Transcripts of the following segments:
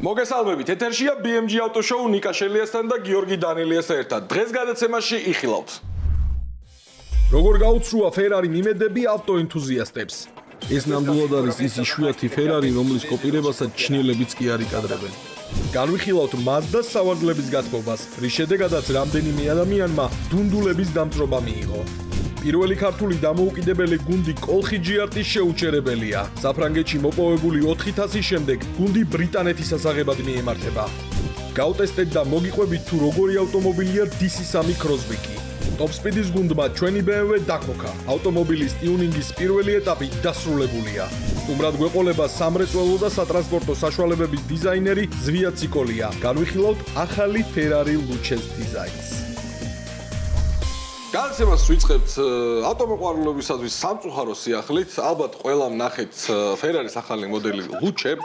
მოგესალმებით, ეთერშია BMG Auto Show ნიკა შელიასთან და გიორგი დანელიასთან ერთად. დღეს გადაცემაში იხილავთ. როგორ გაუცრუა Ferrari მიმედები ავტოენთუზიასტებს? ეს ნამდვილად არის ის იშვიათი Ferrari, რომლის კოპირებასაც ჩინელებიც კი არ იკადრებენ. განვიხილავთ Mazda-ს სავარძლების გათბობას, რის შედეგადაც რამდენიმე ადამიანმა დუნდულების დამწრობა მიიღო. პირველი ქართული დამოუკიდებელი გუნდი კოლხი ჯიარტის შეუჩერებელია. საფრანგეთში მოპოვებული 4,000 შემდეგ გუნდი ბრიტანეთის ასაღებად მიემართება. გავტესტეთ და მოგიყვებით თუ როგორი ავტომობილია DC3 Crossback-ი. Top-Speed-ის გუნდმა ჩვენი BMW დაქოქა. ავტომობილის ტიუნინგის პირველი ეტაპი დასრულებულია. სტუმრად გვეყოლება სამრეწველო და სატრანსპორტო საშუალებების დიზაინერი ზვია ციკოლია. განვიხილავთ ახალი Ferrari Luce's დიზაინს. გადაცემას ვიწყებთ ავტომოყვარულებისათვის სამწუხარო სიახლით. ალბათ ყველამ ნახეთ Ferrari-ის ახალი მოდელი Luce,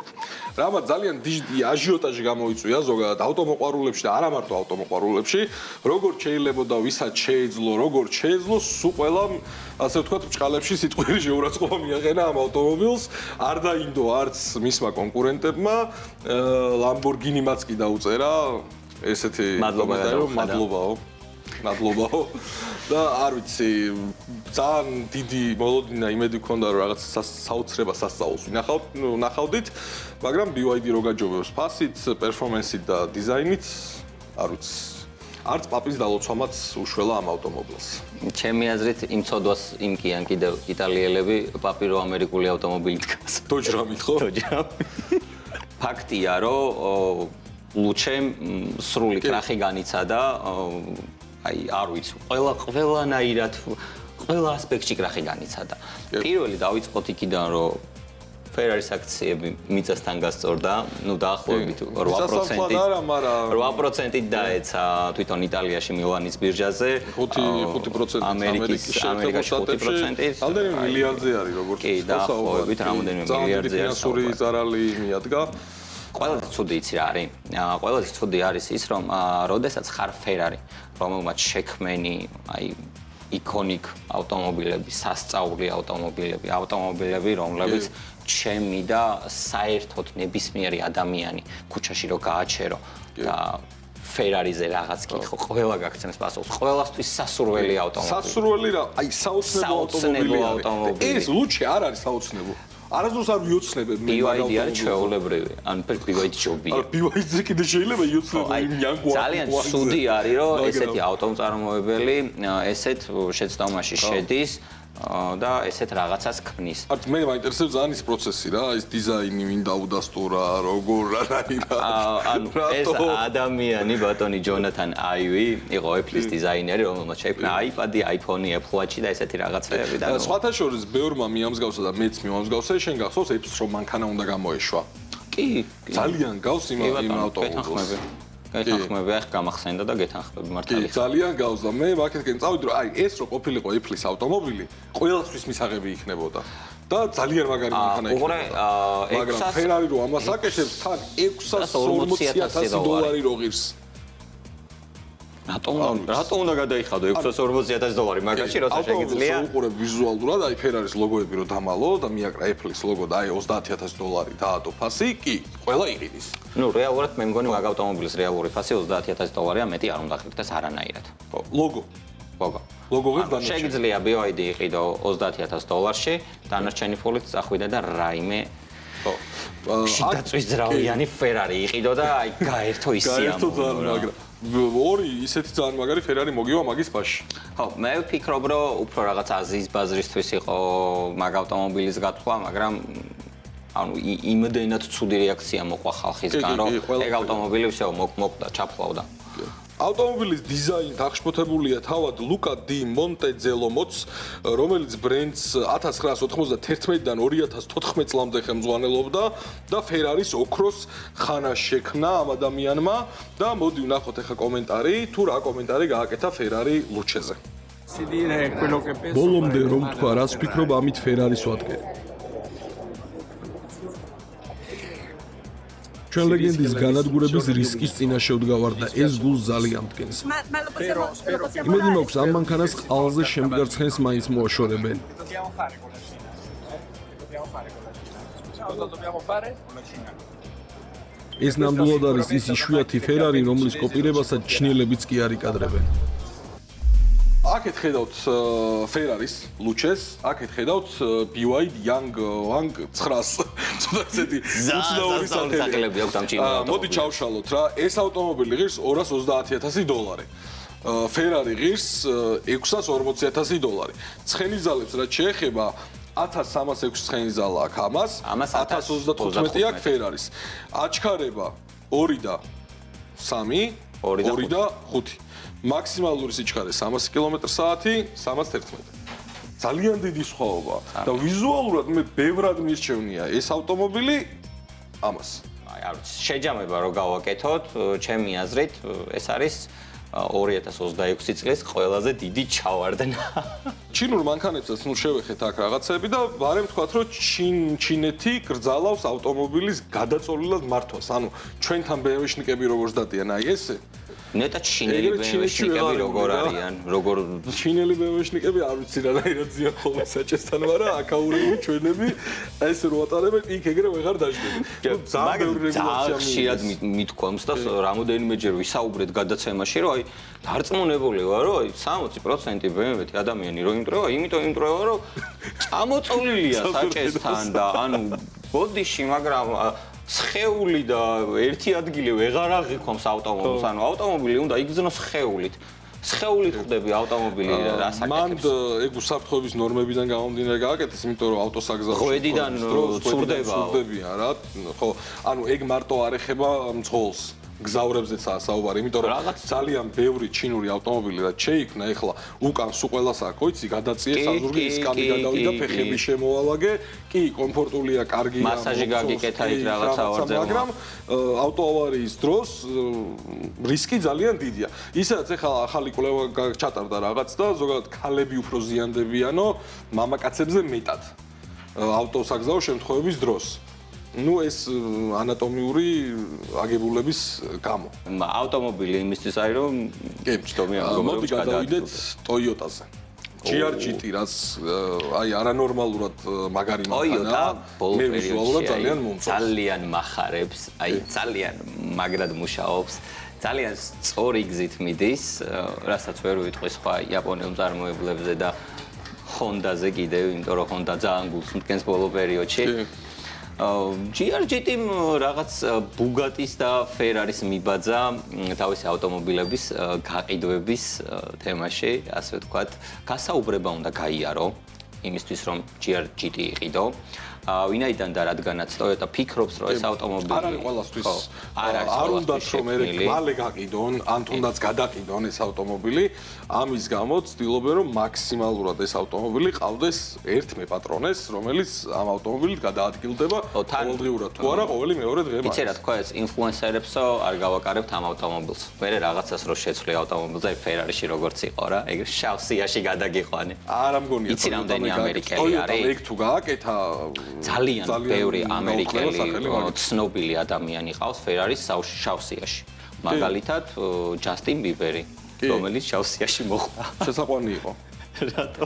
რამაც ძალიან დიდი აჟიოტაჟი გამოიწვია ზოგადად ავტომოყვარულებში და არა მარტო ავტომოყვარულებში. როგორ შეიძლება და ვისაც შეეძლო, როგორ შეეძლო, სულ ყველამ, ასე ვთქვათ, ბჭყალებში სიტყვიერი შეურაცხყოფა მიაყენა ამ ავტომობილს. არ დაინდო არც მისმა კონკურენტებმა, Lamborghini-მაც კი დაუწერა ესეთი მადლობაო. და არ ვიცი, ძალიან დიდი მოლოდინა იმედი მქონდა რომ რაღაც საოცრება სასწაულს ნახავდით, მაგრამ BYD რო გაჯობებს ფასით, პერფორმანსით და დიზაინით, არ ვიცი. არც პაპის დალოცვამაც უშველა ამ ავტომობილს. ჩემი აზრით იმ ცოდვას იმკიან კიდევ იტალიელები პაპი რო ამერიკული ავტომობილი დგას. დოჯრამით ხო? ფაქტია რომ Luce სრული კრახი განიცადა. აი არ ვიცი, ყველანაირად ყველა ასპექტში კრახი განიცადა. პირველი დავიწყოთ იქიდან რომ Ferrari-ის აქციები მიწასთან გასწორდა, დაახლოებით 8%-ით დაეცა თვითონ იტალიაში მილანის ბირჟაზე, 5% ამერიკაში 5%-ით. რამდენიმე მილიარდზე არის როგორც კი, დაახლოებით რამდენიმე მილიარდზე არის. ფინანსური ზარალი მიადგა. ყველაზე ცუდი იცი რა არის? ყველაზე ცუდი არის ის, რომ როდესაც ხარ Ferrari, რომელმაც შექმენი, აი იკონიკ ავტომობილები, სასწაული ავტომობილები, რომლებიც ჩემი და საერთოდ ნებისმიერი ადამიანი ქუჩაში რო გააჩერო და Ferrari-ზე რაღაც კითხო, ყველა გაგცემს პასუხს, ყველასთვის სასურველი ავტომობილი. სასურველი რა, აი საოცნებო ავტომობილი. ეს Luce არ არის საოცნებო. არასდროს არ ვიოცნებებ მე BYD არის ჩვეულებრივი, ანუ BYD ჯობია. BYD-ზე კიდე შეიძლება იოცნებო იმ Jaguar. ძალიან ცუდი არის, რომ ესეთი ავტომწარმოებელი ესეთ შეცდომაში შედის და ესეთ რაღაცას ქმნის. არც მე მაინტერესებს ძალიან ის პროცესი რა, ის დიზაინი ვინ დაუდასტურა, როგორ ანუ ეს ადამიანი ბატონი ჯონათან აივი იყო Apple-ის დიზაინერი, რომელმაც შექმნა iPad-ი, iPhone-ი, Apple Watch-ი და ესეთი რაღაცები და სხვათა შორის ბევრმა მიამსგავსა და მეც მიმამსგავსე, შენ გახსოვს Apple-ს რომ მანქანა უნდა გამოეშვა. კი, ძალიან გავს იმ ავტომობილს. გეთანხმები, ახ გამახსენდა და გეთანხმები მართალი. კი, ძალიან გავს და მე მაკეთკენ წავიდი რომ აი ეს რო ყოფილიყო Apple-ის ავტომობილი, ყველასთვის მისაღები იქნებოდა. და ძალიან მაგარი მანქანა იქნებოდა. მაგრამ Ferrari რო ამას აკეთებს, თან $640,000 რო ღირს. რატომ უნდა გადაიხადო $640,000 მაგაში, როცა შეგიძლია? უყურებ ვიზუალურად, აი Ferrari-ის ლოგოები რო დამალო და მიაკრა Apple-ის ლოგო და აი $30,000 დაადო ფასი, კი, ყველა იყიდის. რეალურად მე მგონი მაგ ავტომობილის რეალური ფასი $30,000-ია მეტი არ უნდა ხდეს არანაირად. ხო, ლოგო ღირს დანარჩენი. შეგიძლია BYD იყიდო $30,000-ში, დანარჩენი ფულით წახვიდე და რაიმე შიდაწვის ძრავიანი Ferrari იყიდო და აი გაერთო ისია. ორი ისეთი ძალიან მაგარი Ferrari მოგივა მაგის ფასში. ხო, მე ვფიქრობ, რომ უფრო რაღაც აზიის ბაზრისთვის იყო მაგ ავტომობილის გათვლა, მაგრამ ანუ იმდენად ცუდი რეაქცია მოყვა ხალხისგან, რომ ეგ ავტომობილი всё მოკვდა, ჩაფლავდა. ავტომობილის დიზაინით აღშფოთებულია თავად Luca di Montezemolo-ს, რომელიც ბრენდს 1991-დან 2014 წლამდე ხელმძღვანელობდა და Ferrari-ს ოქროს ხანა შექმნა ამ ადამიანმა და მოდი ვნახოთ ახლა კომენტარი, თუ რა კომენტარი გააკეთა Ferrari Luce-ზე. ბოლომდე რომ თქვა, რას ვფიქრობ ამით Ferrari-ს ვადგენ. ჩვენ ლეგენდის განადგურების რისკის წინაშე ვდგავარ და ეს გულს ძალიან მდგენს. იმედი მაქვს ამ მანქანას ყველაზე შემდგარ ცხენს მაინც მოაშორებენ. ეს ნამდვილად არის ის იშვიათი Ferrari, რომლის კოპირებასაც ჩინელებიც კი არ იკადრებენ. აქეთ ხედავთ Ferraris, Luces, აქეთ ხედავთ BYD Yang Wang 900. ცოტა ესეთი უცნაური სახელები აქვს ამ ჩინელ. მოდი ჩავშალოთ რა, ეს ავტომობილი ღირს $230,000. Ferrari ღირს $640,000. ცხენი ძალებს რაც შეეხება 1306 ცხენი ზალა აქვს ამას, 1035 აქვს Ferraris. აჩქარება 2 და 3, 2 და 5. მაქსიმალური სიჩქარე 300 კმ/სთ, 311. ძალიან დიდი სხვაობაა და ვიზუალურად მე ბევრად მირჩევნია ეს ავტომობილი ამას. აი, არ ვიცი, შეჯამება რო გავაკეთოთ, ჩემი აზრით, ეს არის 2026 წლის ყველაზე დიდი ჩავარდნა. ჩინურ მანქანებსაც ნუ შევეხეთ აქ რაღაცები და ვარემ თქვათ რომ ჩინეთი გრძალავს ავტომობილის გადაწოლილად მართვას. ანუ ჩვენთან BMW-შნიკები როგორც დადიან, აი ესე. ნეტა ჩინელი BMW-შნიკები როგორ არიან, როგორ ჩინელი BMW-შნიკები არ ვიცი რანაირად ზიან ხოლმე საჭესთან, მაგრამ აქაურები ჩვენები ეს რო ატარებენ, იქ ეგრე ვეღარ დაждები. ძალიან ხშირად მithქვამს და რამოდენიმეჯერ ვისაუბრეთ გადაცემაში, რომ აი დარწმუნებული ვარ, რომ აი 60% BMW-ი ადამიანი რო იმტრევა, იმიტომ იმტრევა, რომ წამოწოლილია საჭესთან და ანუ ბოდიში, მაგრამ სხეული და ერთი ადგილი ვეღარ აღიქვამს ავტომობილს, ანუ ავტომობილი უნდა იგრძნოს სხეულით. სხეულით ხდები ავტომობილი რასაკეთებს. მან ეგ უსაფრთხოების ნორმებიდან გამომდინარე გააკეთეს, იმიტომ რომ ავტოსაგზაო ხვედიდან ცურდებიან რა. ხო, ანუ ეგ მარტო არ ეხება მძღოლს. გზავრებზეცაა საუბარი, იმიტომ რომ ძალიან ბევრი ჩინური ავტომობილი რაც შეიქმნა, ეხლა უკან სულ ყველას აქვს, იცი, გადაწიე საზურგი, სკანი გადავიდა, ფეხები შემოალაგე, კი, კომფორტულია, კარგია, მასაჟი გაგიკეთა იქ რაღაცა ვარძე, მაგრამ ავტოავარიის დროს რისკი ძალიან დიდია. ისაც ეხლა ახალი კვლევა ჩატარდა რაღაც და ზოგადად ქალები უფრო ზიანდებიანო მამაკაცებზე მეტად ავტოსაგზაო შემთხვევების დროს. ნუ ეს ანატომიური აგებულების გამო. ავტომობილი იმისთვის არის რომ ჯდომი მოდი გადავიდეთ Toyota-ზე. GR-GT რაც აი არანორმალურად მაგარი მანქანაა. მე ვიზუალურად ძალიან მომწონს. ძალიან מחარებს, აი ძალიან მაგრად მუშაობს. ძალიან სწორი გზით მიდის, რასაც ვერ ვიტყვი სხვა იაპონელ მწარმოებლებზე და Honda-ზე კიდევ, იმიტომ რომ Honda ძალიან გულს მტკენს ბოლო პერიოდში. GR-GT-მ რაღაც Bugatti-s და Ferrari-s მიბაძა თავისი ავტომობილების გაყიდვების თემაში, ასე ვთქვათ, გასაუბრება უნდა გაიარო იმისთვის რომ GR-GT იყიდო. ვინაიდან და რადგანაც Toyota ფიქრობს რომ ეს ავტომობილი არ არის ყველასთვის არ უნდათ რომ მე მალე გაყიდონ, ან თუნდაც გადაყიდონ ეს ავტომობილი, ამის გამო ცდილობენ რომ მაქსიმალურად ეს ავტომობილი ყავდეს ერთ მეპატრონეს, რომელიც ამ ავტომობილით გადაადგილდება ყოველდღიურად თუ არა ყოველი მეორე დღე. იცი რა თქვა ეს ინფლუენსერებსო არ გავაკარებთ ამ ავტომობილს. მე რაღაცას რო შეცვლი ავტომობილზე Ferrari-ში როგორც იყო რა, ეგ შავ სიაში გადაგიყვანე. არა მგონია იცი რამდენი ამერიკელი არის? ეგ თუ გააკეთა ძალიან ბევრი ამერიკელი ცნობილი ადამიანი ყავს Ferrari-s შავ სიაში. მაგალითად ჯასტინ ბიბერი, რომელიც შავ სიაში მოხვდა. შესაყვანი იყო. რატო?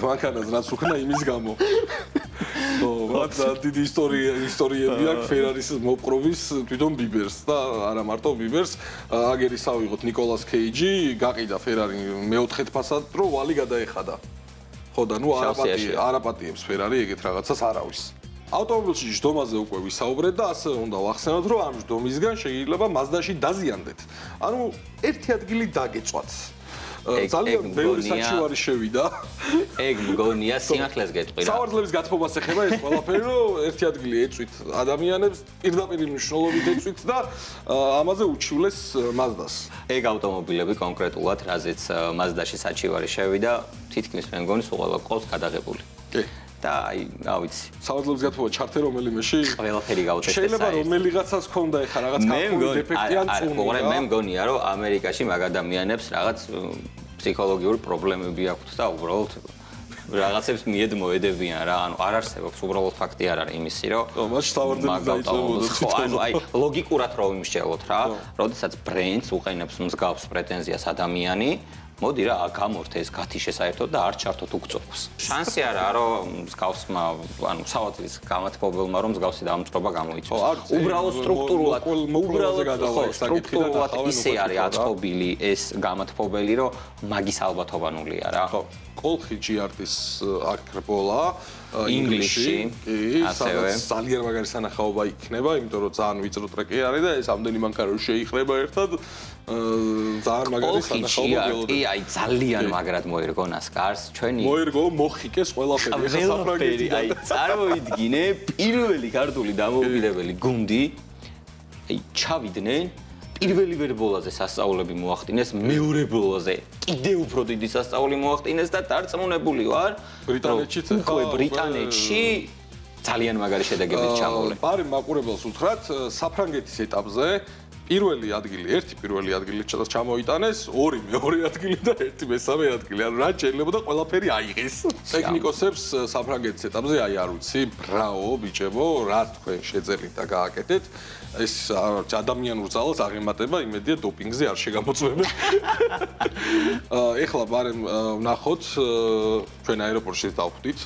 მანქანას რაც უქნა იმის გამო. ხო, მათ დიდი ისტორიები აქვს Ferrari-s მოპყრობის თვითონ ბიბერს და არა მარტო ბიბერს. აგერის ავიღოთ ნიკოლას კეიჯი, გაყიდა Ferrari მეოთხედ ფასად, რომ ვალი გადაეხადა. ხო და ნუ არაპატიებს Ferrari ეგეთ რაღაცას არავის. ავტომობილში ჯდომაზე უკვე ვისაუბრეთ და ასე უნდა ვახსენოთ, რომ ამ ჯდომისგან შეიძლება Mazda-ში დაზიანდეთ. ანუ ერთი ადგილი დაგეწვათ. ძალიან ბევრი საჩივარი შევიდა. ეგ მგონია სიმართლეს გეტყვი რა. სავარძლების გათბობას ეხება ეს ყველაფერი, რომ ერთი ადგილი ეწვით ადამიანებს, პირდაპირ მნიშვნელობით ეწვით და ამაზე უჩივლეს Mazda-ს. ეგ ავტომობილები კონკრეტულად, რაზეც Mazda-ში საჩივარი შევიდა, თითქმის მე მგონი სულ ყველა ყავს გადაღებული. კი. და აი, რა ვიცი. სავარძლების გათბობა ჩართე რომელიმეში? ყველაფერი გავუწესე. შეიძლება რომელიღაცას ქონდა ეხა რაღაც კარტული დეფექტი ან წუნი. მე მგონია, რომ ამერიკაში მაგ ადამიანებს რაღაც ფსიქოლოგიური პრობლემები აქვთ და უბრალოდ რაღაცებს მიედმოედებიან რა, ანუ არ არსებობს უბრალოდ ფაქტი არ არის იმისი, რომ მას სავარძლები დაიწევოდა. ანუ აი ლოგიკურად რომ იმსჯელოთ რა, როდესაც ბრენდს უყენებს მსგავს პრეტენზიას ადამიანი, მოდი რა გამორთე ეს გათიშე საერთოდ და არ ჩართოთ უკწოფოს. შანსი არა რომ მსგავსმა ანუ სავალის გამათბობელმა რომ მსგავსი დამწყობა გამოიწვიოს. უბრალოდ სტრუქტურულად ისე არის აწყობილი ეს გამათბობელი რომ მაგის ალბათობანულია რა. ხო, კოლხი ჯიარტის აკრბოლა ინგლისში, ასევე ძალიან მაგარი სანახაობა იქნება, იმიტომ რომ ძალიან ვიწრო ტრეკი არის და ეს ამდენი მანქანა შეიხრება ერთად ძალიან მაგარი სანახაობა გელოდება. აი ძალიან მაგრად მოერგო ნასკარს ჩვენი მოერგო მოხიკეს ყველაფერი ეხა საფრანგეთი აი წარმოიდგინე პირველი ქართული დამოუკიდებელი გუნდი აი ჩავიდნენ პირველი ვერბოლაზე სასწაულები მოახდინეს მეორე ბოლოზე კიდევ უფრო დიდი სასწაული მოახდინეს და დარწმუნებული ვარ ბრიტანეთშიც უკვე ბრიტანეთში ძალიან მაგარი შედეგებით ჩამოვლენ. პარი მაყურებელს უთხრათ საფრანგეთის ეტაპზე პირველი ადგილი ჩამოიტანეს, ორი მეორე ადგილი და ერთი მესამე ადგილი. ანუ რა შეიძლება და ყველაფერი აიღეს. ტექნიკოსებს საფრანგეთის ეტაპზე აი არ ვიცი, ბრავო ბიჭებო, რა თქვენ შეძელით და გააკეთეთ. ეს ადამიანურ ძალას აღემატება, იმედია დოპინგზე არ შეგამოწმებენ. ეხლა ბარემ ვნახოთ ჩვენ აეროპორტში დავხვდით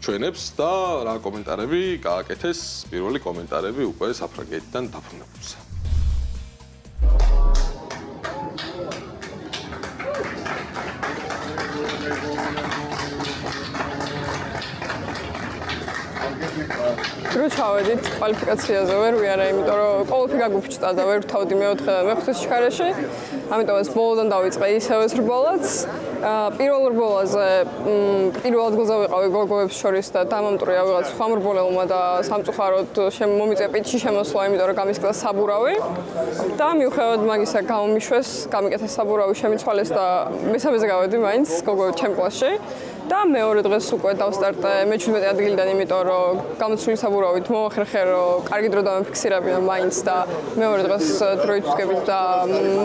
ჩვენებს და რა კომენტარები გააკეთეს, პირველი კომენტარები უკვე საფრანგეთიდან დაბრუნებულზე. რო ჩავედით კვალიფიკაციაზე ვერ ვიარა, იმიტომ რომ ყოველთვის გაგუფჭდა და ვერ ვთავდი მეოთხე მეხუთე ჩქარეში. ამიტომ ეს ბოლოდან დავიწყე ისევე რბოლაც. პირველ რბოლაზე პირველ ადგილზე ვიყავი გოგოებს შორის და დამამტვრია ვიღაც სხვა რბოლელმა და სამწუხაროდ მომიწია პიტჩი შემოსვლა, იმიტომ რომ გამისკდა საბურავი. და მიუხედავად მაგისა გამომიშვეს, გამიკეთეს საბურავი, შემიცვალეს და მესამეზე გავედი მაინც გოგოებს ჩემ კლასში. და მეორე დღეს უკვე დავსტარტე მე-17 ადგილიდან, იმიტომ რომ გამოცვლილი საბურავით მომახერხე, რომ კარგი დრო დამიფიქსირებინა მაინც და მეორე დღეს დროით ვსკებით და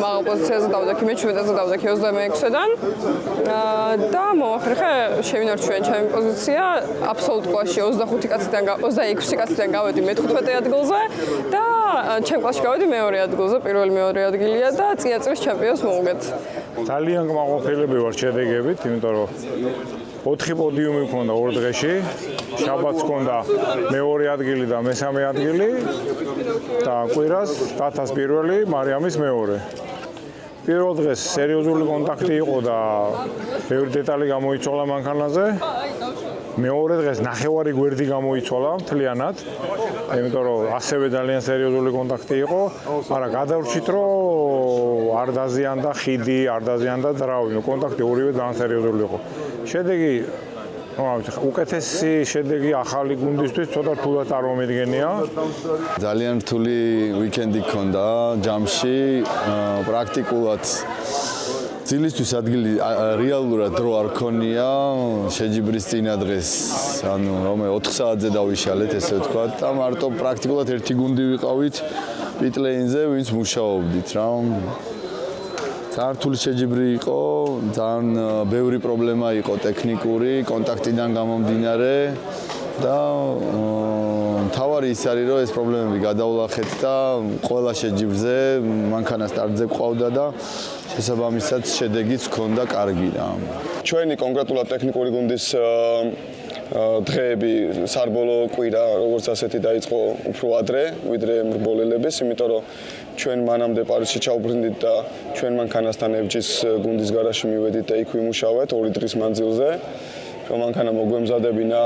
მაღალ პოზიციაზე დავდექი, მე-17-ზე დავდექი 26-დან და მომახერხე შევინარჩუნე ჩემი პოზიცია აბსოლუტ კლასში 26 კაციდან გავედი მე-15 ადგილზე და ჩემ კლასში გავედი მეორე ადგილზე, პირველი მეორე ადგილია და წინა წლის ჩემპიონს მოვუგეთ. ძალიან კმაყოფილები ვარ შედეგებით, იმიტომ რომ 4 პოდიუმი მქონდა ორ დღეში, შაბათს მქონდა მეორე ადგილი და მესამე ადგილი და კვირას დათას პირველი, მარიამის მეორე. პირველ დღეს სერიოზული კონტაქტი იყო და ბევრი დეტალი გამოიცვალა მანქანაზე. მეორე დღეს ნახევარი გვერდი გამოიცვალა მთლიანად. იმიტომ რომ ასევე ძალიან სერიოზული კონტაქტი იყო, მაგრამ გადავრჩით რომ არ დაზიანდა ხიდი, არ დაზიანდა ძრავი, კონტაქტი ორივე ძალიან სერიოზული იყო. შედეგი უკეთესი შედეგი ახალი გუნდისთვის ცოტა რთულად წარმომედგენია. ძალიან რთული ვიკენდი გქონდა ჯამში, პრაქტიკულად ძილისთვის ადგილი რეალურად დრო არ ქონია, შეჯიბრის წინა დღეს, ანუ რომე 4 საათზე დავიშალეთ, ესე ვთქვათ, და მარტო პრაქტიკულად ერთი გუნდი ვიყავით პიტლეინზე, ვინც მუშაობდით რა. ძალიან რთული შეჯიბრი იყო, ძალიან ბევრი პრობლემა იყო ტექნიკური, კონტაქტიდან გამომდინარე და თავარი ის არის, რომ ეს პრობლემები გადავლახეთ და ყველა შეჯიბრზე მანქანა სტარტზე ყავდა და შესაბამისად შედეგიც ჰქონდა კარგი რა. ჩვენი კონკრეტულად ტექნიკური გუნდის დღეები სარბოლო კვირა როგორც ასეთი დაიწყო უფრო ადრე ვიდრე მრბოლელების, იმიტომ რომ ჩვენ მანამდე პარიზში ჩავბრუნდით და ჩვენ მანქანასთან FG-ს გუნდის გარაჟში მივედით და იქ ვიმუშავეთ 2 დღის მანძილზე, რომ მანქანა მოგვემზადებინა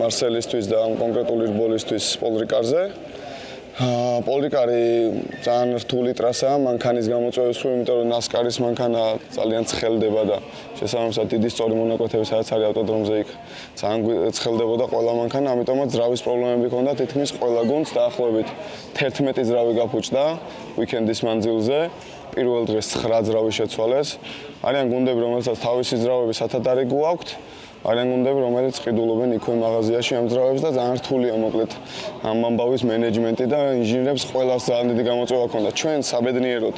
მარსელისთვის და კონკრეტული რბოლისთვის პოლრიკარზე. პოლრიკარი ძალიან რთული ტრასაა მანქანის გამოწვევის მხრივ, იმიტომ რომ ნასკარის მანქანა ძალიან ცხელდება და შესაბამისად დიდი სწორი მონაკვეთები სადაც არის ავტოდრომზე იქ ძალიან ცხელდებოდა ყველა მანქანა, ამიტომაც ძრავის პრობლემები ჰქონდა თითქმის ყველა გუნდს, დაახლოებით 11 ძრავი გაფუჭდა ვიკენდის მანძილზე. პირველ დღეს 9 ძრავი შეცვალეს. არიან გუნდები, რომელსაც თავისი ძრავები სათადარი გვაქვთ, არიან გუნდები, რომელიც ყიდულობენ იქვე მაღაზიაში ამ ძრავებს და ძალიან რთულია მოკლედ ამ ამბავის მენეჯმენტი და ინჟინერებს ყველას ძალიან დიდი გამოწვევა ჰქონდა. ჩვენ საბედნიეროდ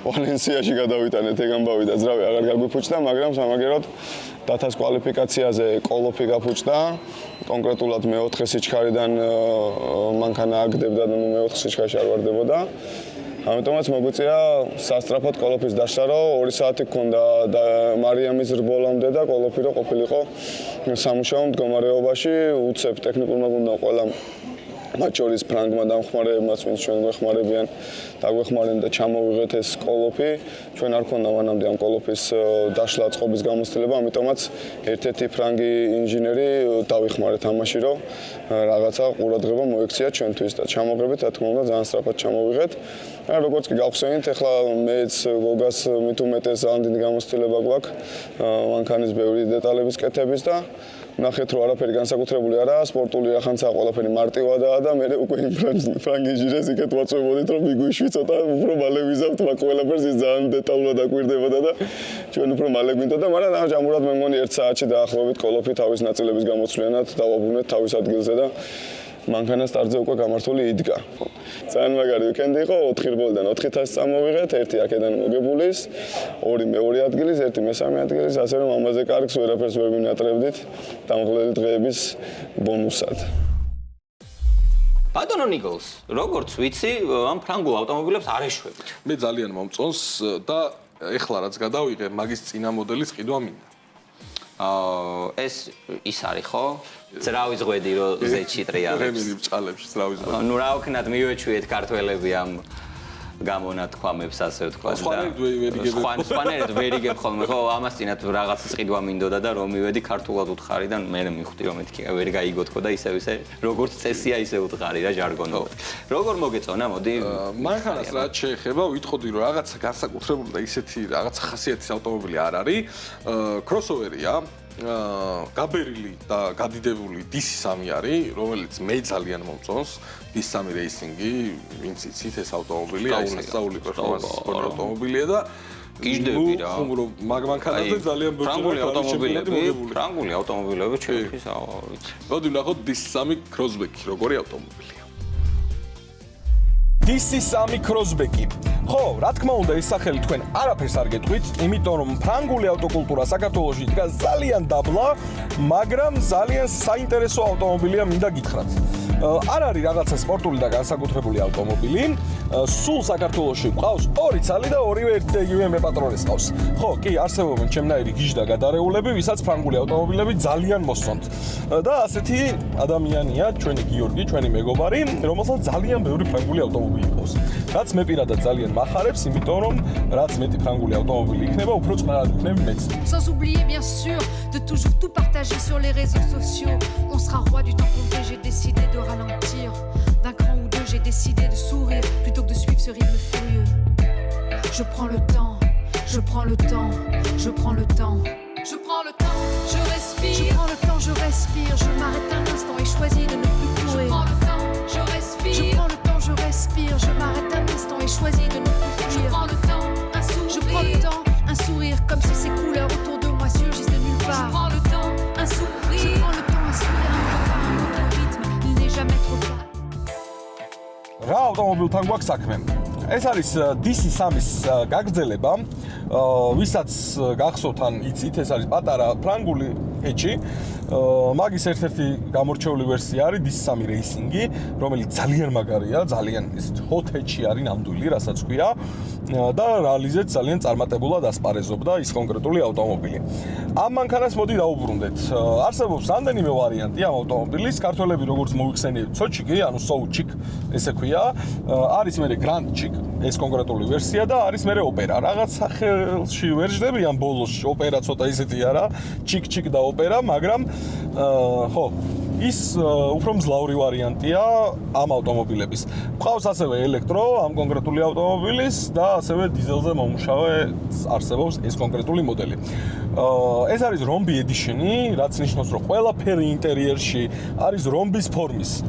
ვალენსიაში გადავიტანეთ ეგ ამბავი და ძრავი აღარ გაგვიფუჭდა, მაგრამ სამაგეროდ დათას კვალიფიკაციაზე კოლოფი გაფუჭდა, კონკრეტულად მე-4 სიჩქარიდან მანქანა აგდებდა და მე-4 სიჩქარეში არ ვარდებოდა. ამიტომაც მოგვიწია სასწრაფოდ კოლოფის დაშლა, რომ 2 საათი გქონდა და მარიამის რბოლამდე და კოლოფი რო ყოფილიყო სამუშაო მდგომარეობაში, უცებ ტექნიკურმა გუნდამ ყველა მათ შორის ფრანგმა დამხმარებებმაც, ვინც ჩვენ გვეხმარებიან, დაგვეხმარებიან და ჩამოვიღეთ ეს კოლოფი. ჩვენ არ ქონდა მანამდე ამ კოლოფის დაშლა წყობის გამოცდილება, ამიტომაც ერთ-ერთი ფრანგი ინჟინერი დავიხმარეთ ამაში, რომ რაღაცა ყურადღება მოექცია ჩვენთვის და ჩამოღებით, რა თქმა უნდა, ძალიან სწრაფად ჩამოვიღეთ. და როგორც კი გავხსენით, ახლა მეც გოგას მით უმეტეს ძალიან დიდი გამოცდილება გვაქვს მანქანის ბევრი დეტალების კეთების და ნახეთ რომ არაფერი განსაკუთრებული არაა, სპორტული ახანცაა, ყველაფერი მარტივადაა და მე უკვე ფრანგი ინჟინერს იქეთ ვაწვევოდით რომ მიგვიშვი ცოტა უფრო მალე ვიზავთ, მაგრამ ყველაფერს ის ძალიან დეტალურად აკვირდებოდა და ჩვენ უფრო მალე გვინდოდა, მაგრამ ამჟამად მე მგონი 1 საათში დაახლოებით კოლოფი თავის ნაწილების გამოცვლიანად დავაბრუნეთ თავის ადგილზე და მანქანა სტარტზე უკვე გამართული იდგა. ძალიან მაგარი ვიკენდი იყო, 4 რბოლიდან 4000 წამოვიღეთ, ერთი აქედან მოგებულის, 2 მეორე ადგილის, 1 მესამე ადგილის, ასე რომ ამაზე კარგს ვერაფერს ვერ ვინატრებდით დამღლელი დღეების ბონუსად. ბატონო ნიკოლს, როგორც ვიცი, ამ ფრანგულ ავტომობილებს არ ეშვებით. მე ძალიან მომწონს და ეხლა რაც გადავიღე, მაგის წინა მოდელის ყიდვა მინდა. ეს ის არის ხო? ძრავის ღვედი რო ზეჩი ტრიალებს. რემილი ბჭყალებში ძრავის ღვედი. ნუ რა ვქნათ მივეჩვიეთ ქართველები ამ გამონათქვამებს ასე ვთქვათ და სხვანაირად ვერ იგებ ხოლმე ხო ამას წინათ რაღაცა წიდვა მინდოდა და რომ მივედი ქართულად უთხარი და მე მივხვდი რომ მეთქი ვერ გაიგოთქო და ისე როგორც წესია ისე უთხარი რა ჟარგონով. როგორ მოგეწონა მოდი მანქანას რაც შეეხება ვითხოვდი რომ რაღაცა განსაკუთრებული და ისეთი რაღაცა ხასიათის ავტომობილი არ არის კროსოვერია გაბერილი და გადიდებული DC3 არის, რომელიც მე ძალიან მომწონს. DC3 რეისინგი, ვინც იცით ეს ავტომობილი, აი სასწაული პერფორმანსის სპორტ ავტომობილია და გიждები რა. ხუმრობ მაგ მანქანაზე ძალიან ფრანგული ავტომობილები ჩვენთვის ვიცი. მოდი ვნახოთ DC3 Crossback როგორი ავტომობილია. DC3 Crossback. ხო, რა თქმა უნდა, ეს სახელი თქვენ არაფერს არ გეტყვით, იმიტომ რომ ფრანგული ავტოკულტურა საქართველოში დგას ძალიან დაბლა, მაგრამ ძალიან საინტერესო ავტომობილია მინდა გითხრათ. არ არის რაღაცა სპორტული და განსაკუთრებული ავტომობილი. სულ საქართველოში გვყავს 2 ცალი და ორივე ერთიგივე მეპატრონეს ყავს. ხო, კი, არსებობენ ჩემნაირი გიჟდა გადარეულები, ვისაც ფრანგული ავტომობილები ძალიან მოსწონთ. და ასეთი ადამიანია ჩვენი გიორგი, ჩვენი მეგობარი, რომელსაც ძალიან ბევრი ფრანგული ავტომობილი ყავს. რაც მე პირადად ძალიან მახარებს, იმიტომ რომ რაც მეტი ფრანგული ავტომობილი იქნება, უფრო წყნარად იქნები მეც. Sans oublier bien sûr de toujours tout partager sur les réseaux sociaux. On sera roi du temps compté, j'ai décidé de ralentir. D'un cran ou deux, j'ai décidé de sourire plutôt que de suivre ce rythme furieux. Je prends le temps, je prends le temps, je prends le temps. Je prends le temps, je respire. Je prends le temps, je respire. Je m'arrête un instant et choisis de ne plus courir. Je prends le temps, je respire. Je prends le temps, je respire. Je m'arrête un instant et choisis de ne plus fuir. Je prends le temps, un sourire. Je prends le temps, un sourire comme si ces couleurs autour de moi surgissent de nulle part. Je prends le temps, un sourire. Je prends le temps, un sourire, un pas, un autre rythme. Il n'est jamais trop tard. რა ავტომობილთან გვაქვს საქმე? ეს არის DC3-ის გაგრძელება, ვისაც გახსოვთ ან იცით, ეს არის პატარა ფრანგული ჰეჩი. მაგის ერთ-ერთი გამორჩეული ვერსია არის DC3 რეისინგი, რომელიც ძალიან მაგარია, ძალიან hot hatch არის ნამდვილი, რასაც ქვია და რალიზეც ძალიან წარმატებულად ასპარეზობდა ის კონკრეტული ავტომობილი. ამ მანქანას მოდი დავუბრუნდეთ. არსებობს რამდენიმე ვარიანტი ამ ავტომობილის, ქართველები როგორც მოიხსენიებთ, სოჩიკი, ანუ სოუჩიკ, ესე ქვია, არის მერე Grand Chic, ეს კონკრეტული ვერსია და არის მერე ოპერა. რაღაც სახელში ვერ ჯდებიან ბოლოს, ოპერა ცოტა ისეთი არა, ჩიკ და ოპერა, მაგრამ ხო, ის უფრო მძლავრი ვარიანტია ამ ავტომობილების. გვყავს ასევე ელექტრო ამ კონკრეტული ავტომობილის და ასევე დიზელზე მომუშავე არსებობს ეს კონკრეტული მოდელი. ეს არის რომბი edition-ი, რაც ნიშნავს, რომ ყველაფერი ინტერიერში არის რომბის ფორმის.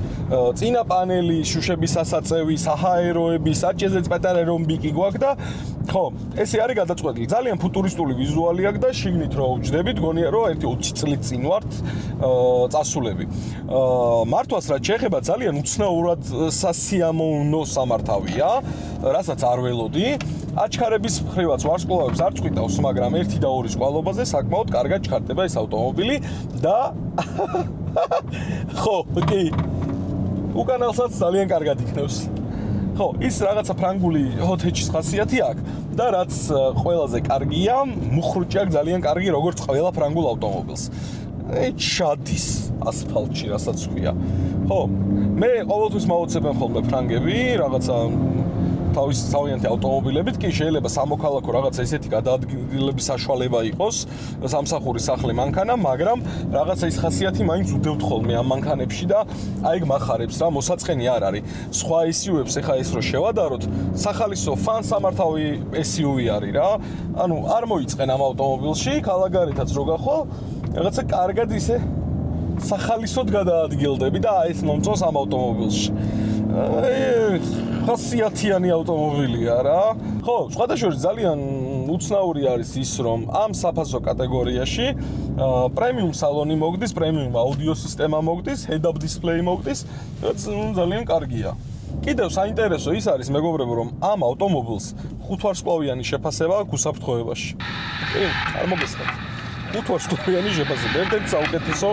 წინა პანელი, შუშების სასაწევი, საჰაეროები, საჭეზეც პატარა რომბი კი გვაქვს და ხო, ესე არის გადაწყვეტილი. ძალიან ფუტურისტული ვიზუალი აქვს და შიგნით რო ვჯდებით, გონია რომ 1-20 წლით წინ ვართ წასულები. მართვას რაც შეეხება ძალიან უცნაურად სასიამოვნო სამართავია, რასაც არ ველოდი. აჩქარების მხრივაც ვარსკვლავებს არ წყვიტავს, მაგრამ 1 და 2 სკვალობაზე საკმაოდ კარგად ჩქარდება ეს ავტომობილი და ხო, კი. უკანალსაც ძალიან კარგად იქნევს. ხო, ის რაღაცა ფრანგული ჰოთეჩის ხასიათი აქვს და რაც ყველაზე კარგია, მუხრუჭი აქვს ძალიან კარგი, როგორც ყველა ფრანგულ ავტომობილს. ჩადის ასფალტში, რასაც ქვია. ხო, მე ყოველთვის მოვუწევენ ხოლმე ფრანგები, რაღაცა თავის თავიანთი ავტომობილებით, კი შეიძლება სამოქალაქო რაღაცა ესეთი გადაადგილების საშუალება იყოს, სამსახურის სახლი მანქანა, მაგრამ რაღაცა ის ხასიათი მაინც უდევთ ხოლმე ამ მანქანებში და აი გმახარებს რა, მოსაწყენი არ არის. სხვა SUV-ებს ეხა ეს რო შევადაროთ, სახალისო ფან-სამართავი SUV არის რა. ანუ არ მოიწყენ ამ ავტომობილში, ქალაქგარეთაც რო გახვალ, რაღაცა კარგად ისე სახალისოდ გადაადგილდები და ეს მომწონს ამ ავტომობილში. ხასიათიანი ავტომობილია რა. ხო, სხვადასხვა ძალიან უცნაური არის ის, რომ ამ საფასო კატეგორიაში პრემიუმ სალონი მოგდის, პრემიუმ აუდიო სისტემა მოგდის, head-up display მოგდის, რაც ძალიან კარგია. კიდევ საინტერესო ის არის, მეგობრებო, რომ ამ ავტომობილს 5 ვარსკვლავიანი შეფასება აქვს უსაფრთხოებაში. კი, არ მოგესმათ. 5 ვარსკვლავიანი შეფასება. ერთ-ერთი საუკეთესო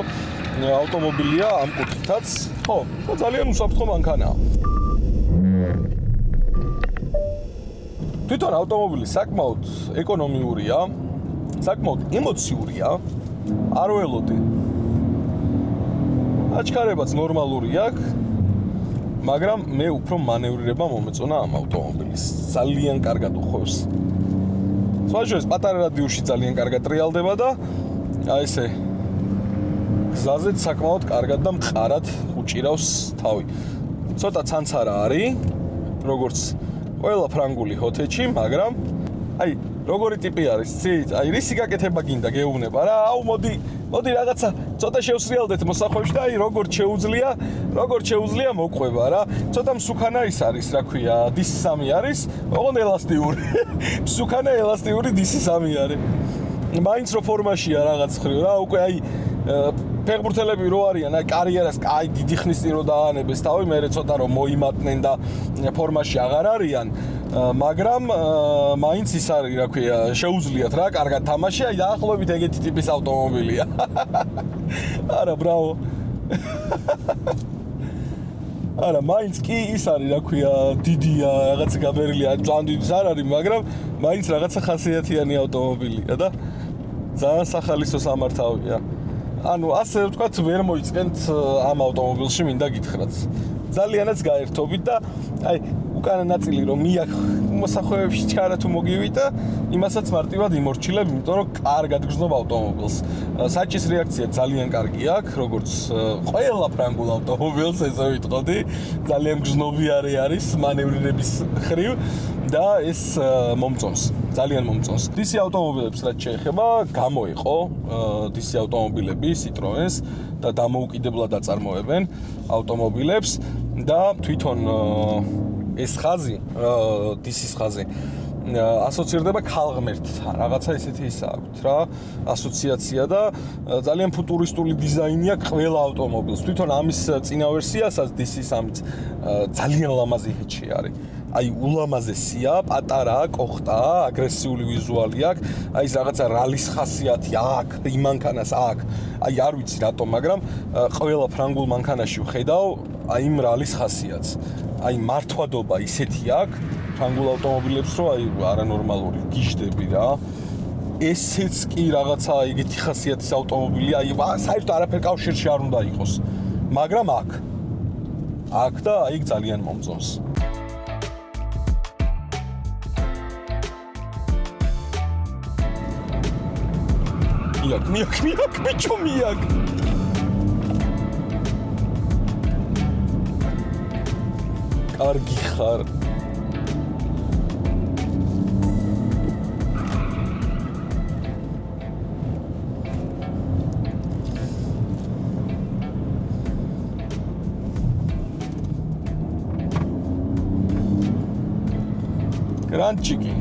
ავტომობილია ამ კუთხითაც. ხო, ძალიან უსაფრთხო მანქანაა. თვითონ ავტომობილი საკმაოდ ეკონომიურია, საკმაოდ ემოციურია, არ ველოდი. აჩქარებაც ნორმალური აქვს, მაგრამ მე უფრო მანევრირება მომეწონა ამ ავტომობილის. ძალიან კარგად უხვევს. სხვადასხვა პატარა რადიუსში ძალიან კარგად ტრიალდება და აი ესე გზაზეც საკმაოდ კარგად და მყარად უჭირავს თავი. ცოტა ცანცარა არის, როგორც ყველა ფრანგული ჰოთეჩი, მაგრამ აი როგორი ტიპი არის, ცით, აი რისი გაკეთება გინდა გეუბნება რა, აუ მოდი რაღაცა ცოტა შევსრიალდეთ მოსახვევში და აი როგორც შეუძლია მოყვება რა. ცოტა მსუქანა ის არის, რა ქვია, DC3 არის, ოღონდ ელასტიური. მსუქანა ელასტიური DC3 არის. მაინც რო ფორმაშია რაღაც ხრი რა, უკვე აი ფეხბურთელები რო არიან, აი კარიერას აი დიდი ხნის წინ რო დაანებეს თავი, მერე ცოტა რომ მოიმატნენ და ფორმაში აღარ არიან, მაგრამ მაინც ის არის, რა ქვია, შეუძლიათ რა, კარგად თამაში, აი დაახლოებით ეგეთი ტიპის ავტომობილია. არა, ბრავო. არა, მაინც კი ის არის, რა ქვია, დიდია, რაღაც გაბერილია, ძალიან დიდი არ არის, მაგრამ მაინც რაღაცა ხასიათიანი ავტომობილია და ძალიან სახალისო სამართავია. ანუ ასე ვთქვათ, ვერ მოიწყენთ ამ ავტომობილში მინდა გითხრათ. ძალიანაც გაერთობით და აი უკანა ნაწილი რომ მიაქ მოსახვევებში ჩქარა თუ მოგივიდა, იმასაც მარტივად იმორჩილებ, იმიტომ რომ კარგად გრძნობ ავტომობილს. საჭის რეაქცია ძალიან კარგი აქვს, როგორც ყველა ფრანგულ ავტომობილს, ესე ვიტყოდი, ძალიან გრძნობიარე არის მანევრირების ხრივ და ეს მომწონს, ძალიან მომწონს. DC ავტომობილებს რაც შეეხება, გამოიყო DC ავტომობილები Citroën-ს და დამოუკიდებლად აწარმოებენ ავტომობილებს და თვითონ ეს ხაზი, DC-ის ხაზი ასოცირდება ქალღმერთთან, რაღაცა ისეთი ისა აქვს რა, ასოციაცია და ძალიან ფუტურისტული დიზაინი აქვს ყველა ავტომობილს. თვითონ ამის წინა ვერსიასაც DC3-იც ძალიან ლამაზი ჰეჩი არის. აი ულამაზესია, პატარაა, კოხტაა, აგრესიული ვიზუალი აქვს, აი ეს რაღაცა რალის ხასიათი აქვს, იმ მანქანას აქვს. აი არ ვიცი რატომ, მაგრამ ყველა ფრანგულ მანქანაში ვხედავ აი იმ რალის ხასიათს. აი მართვადობა ისეთი აქვს ფრანგულ ავტომობილებს, რომ აი არანორმალური გიჟდები რა. ესეც კი რაღაცა ეგეთი ხასიათის ავტომობილი, აი საერთოდ არაფერ კავშირში არ უნდა იყოს. მაგრამ აქ და აი ძალიან მომწონს. მიაკ, ბიჭო, მიაკ. კარგი ხარ. გრანჩიკი.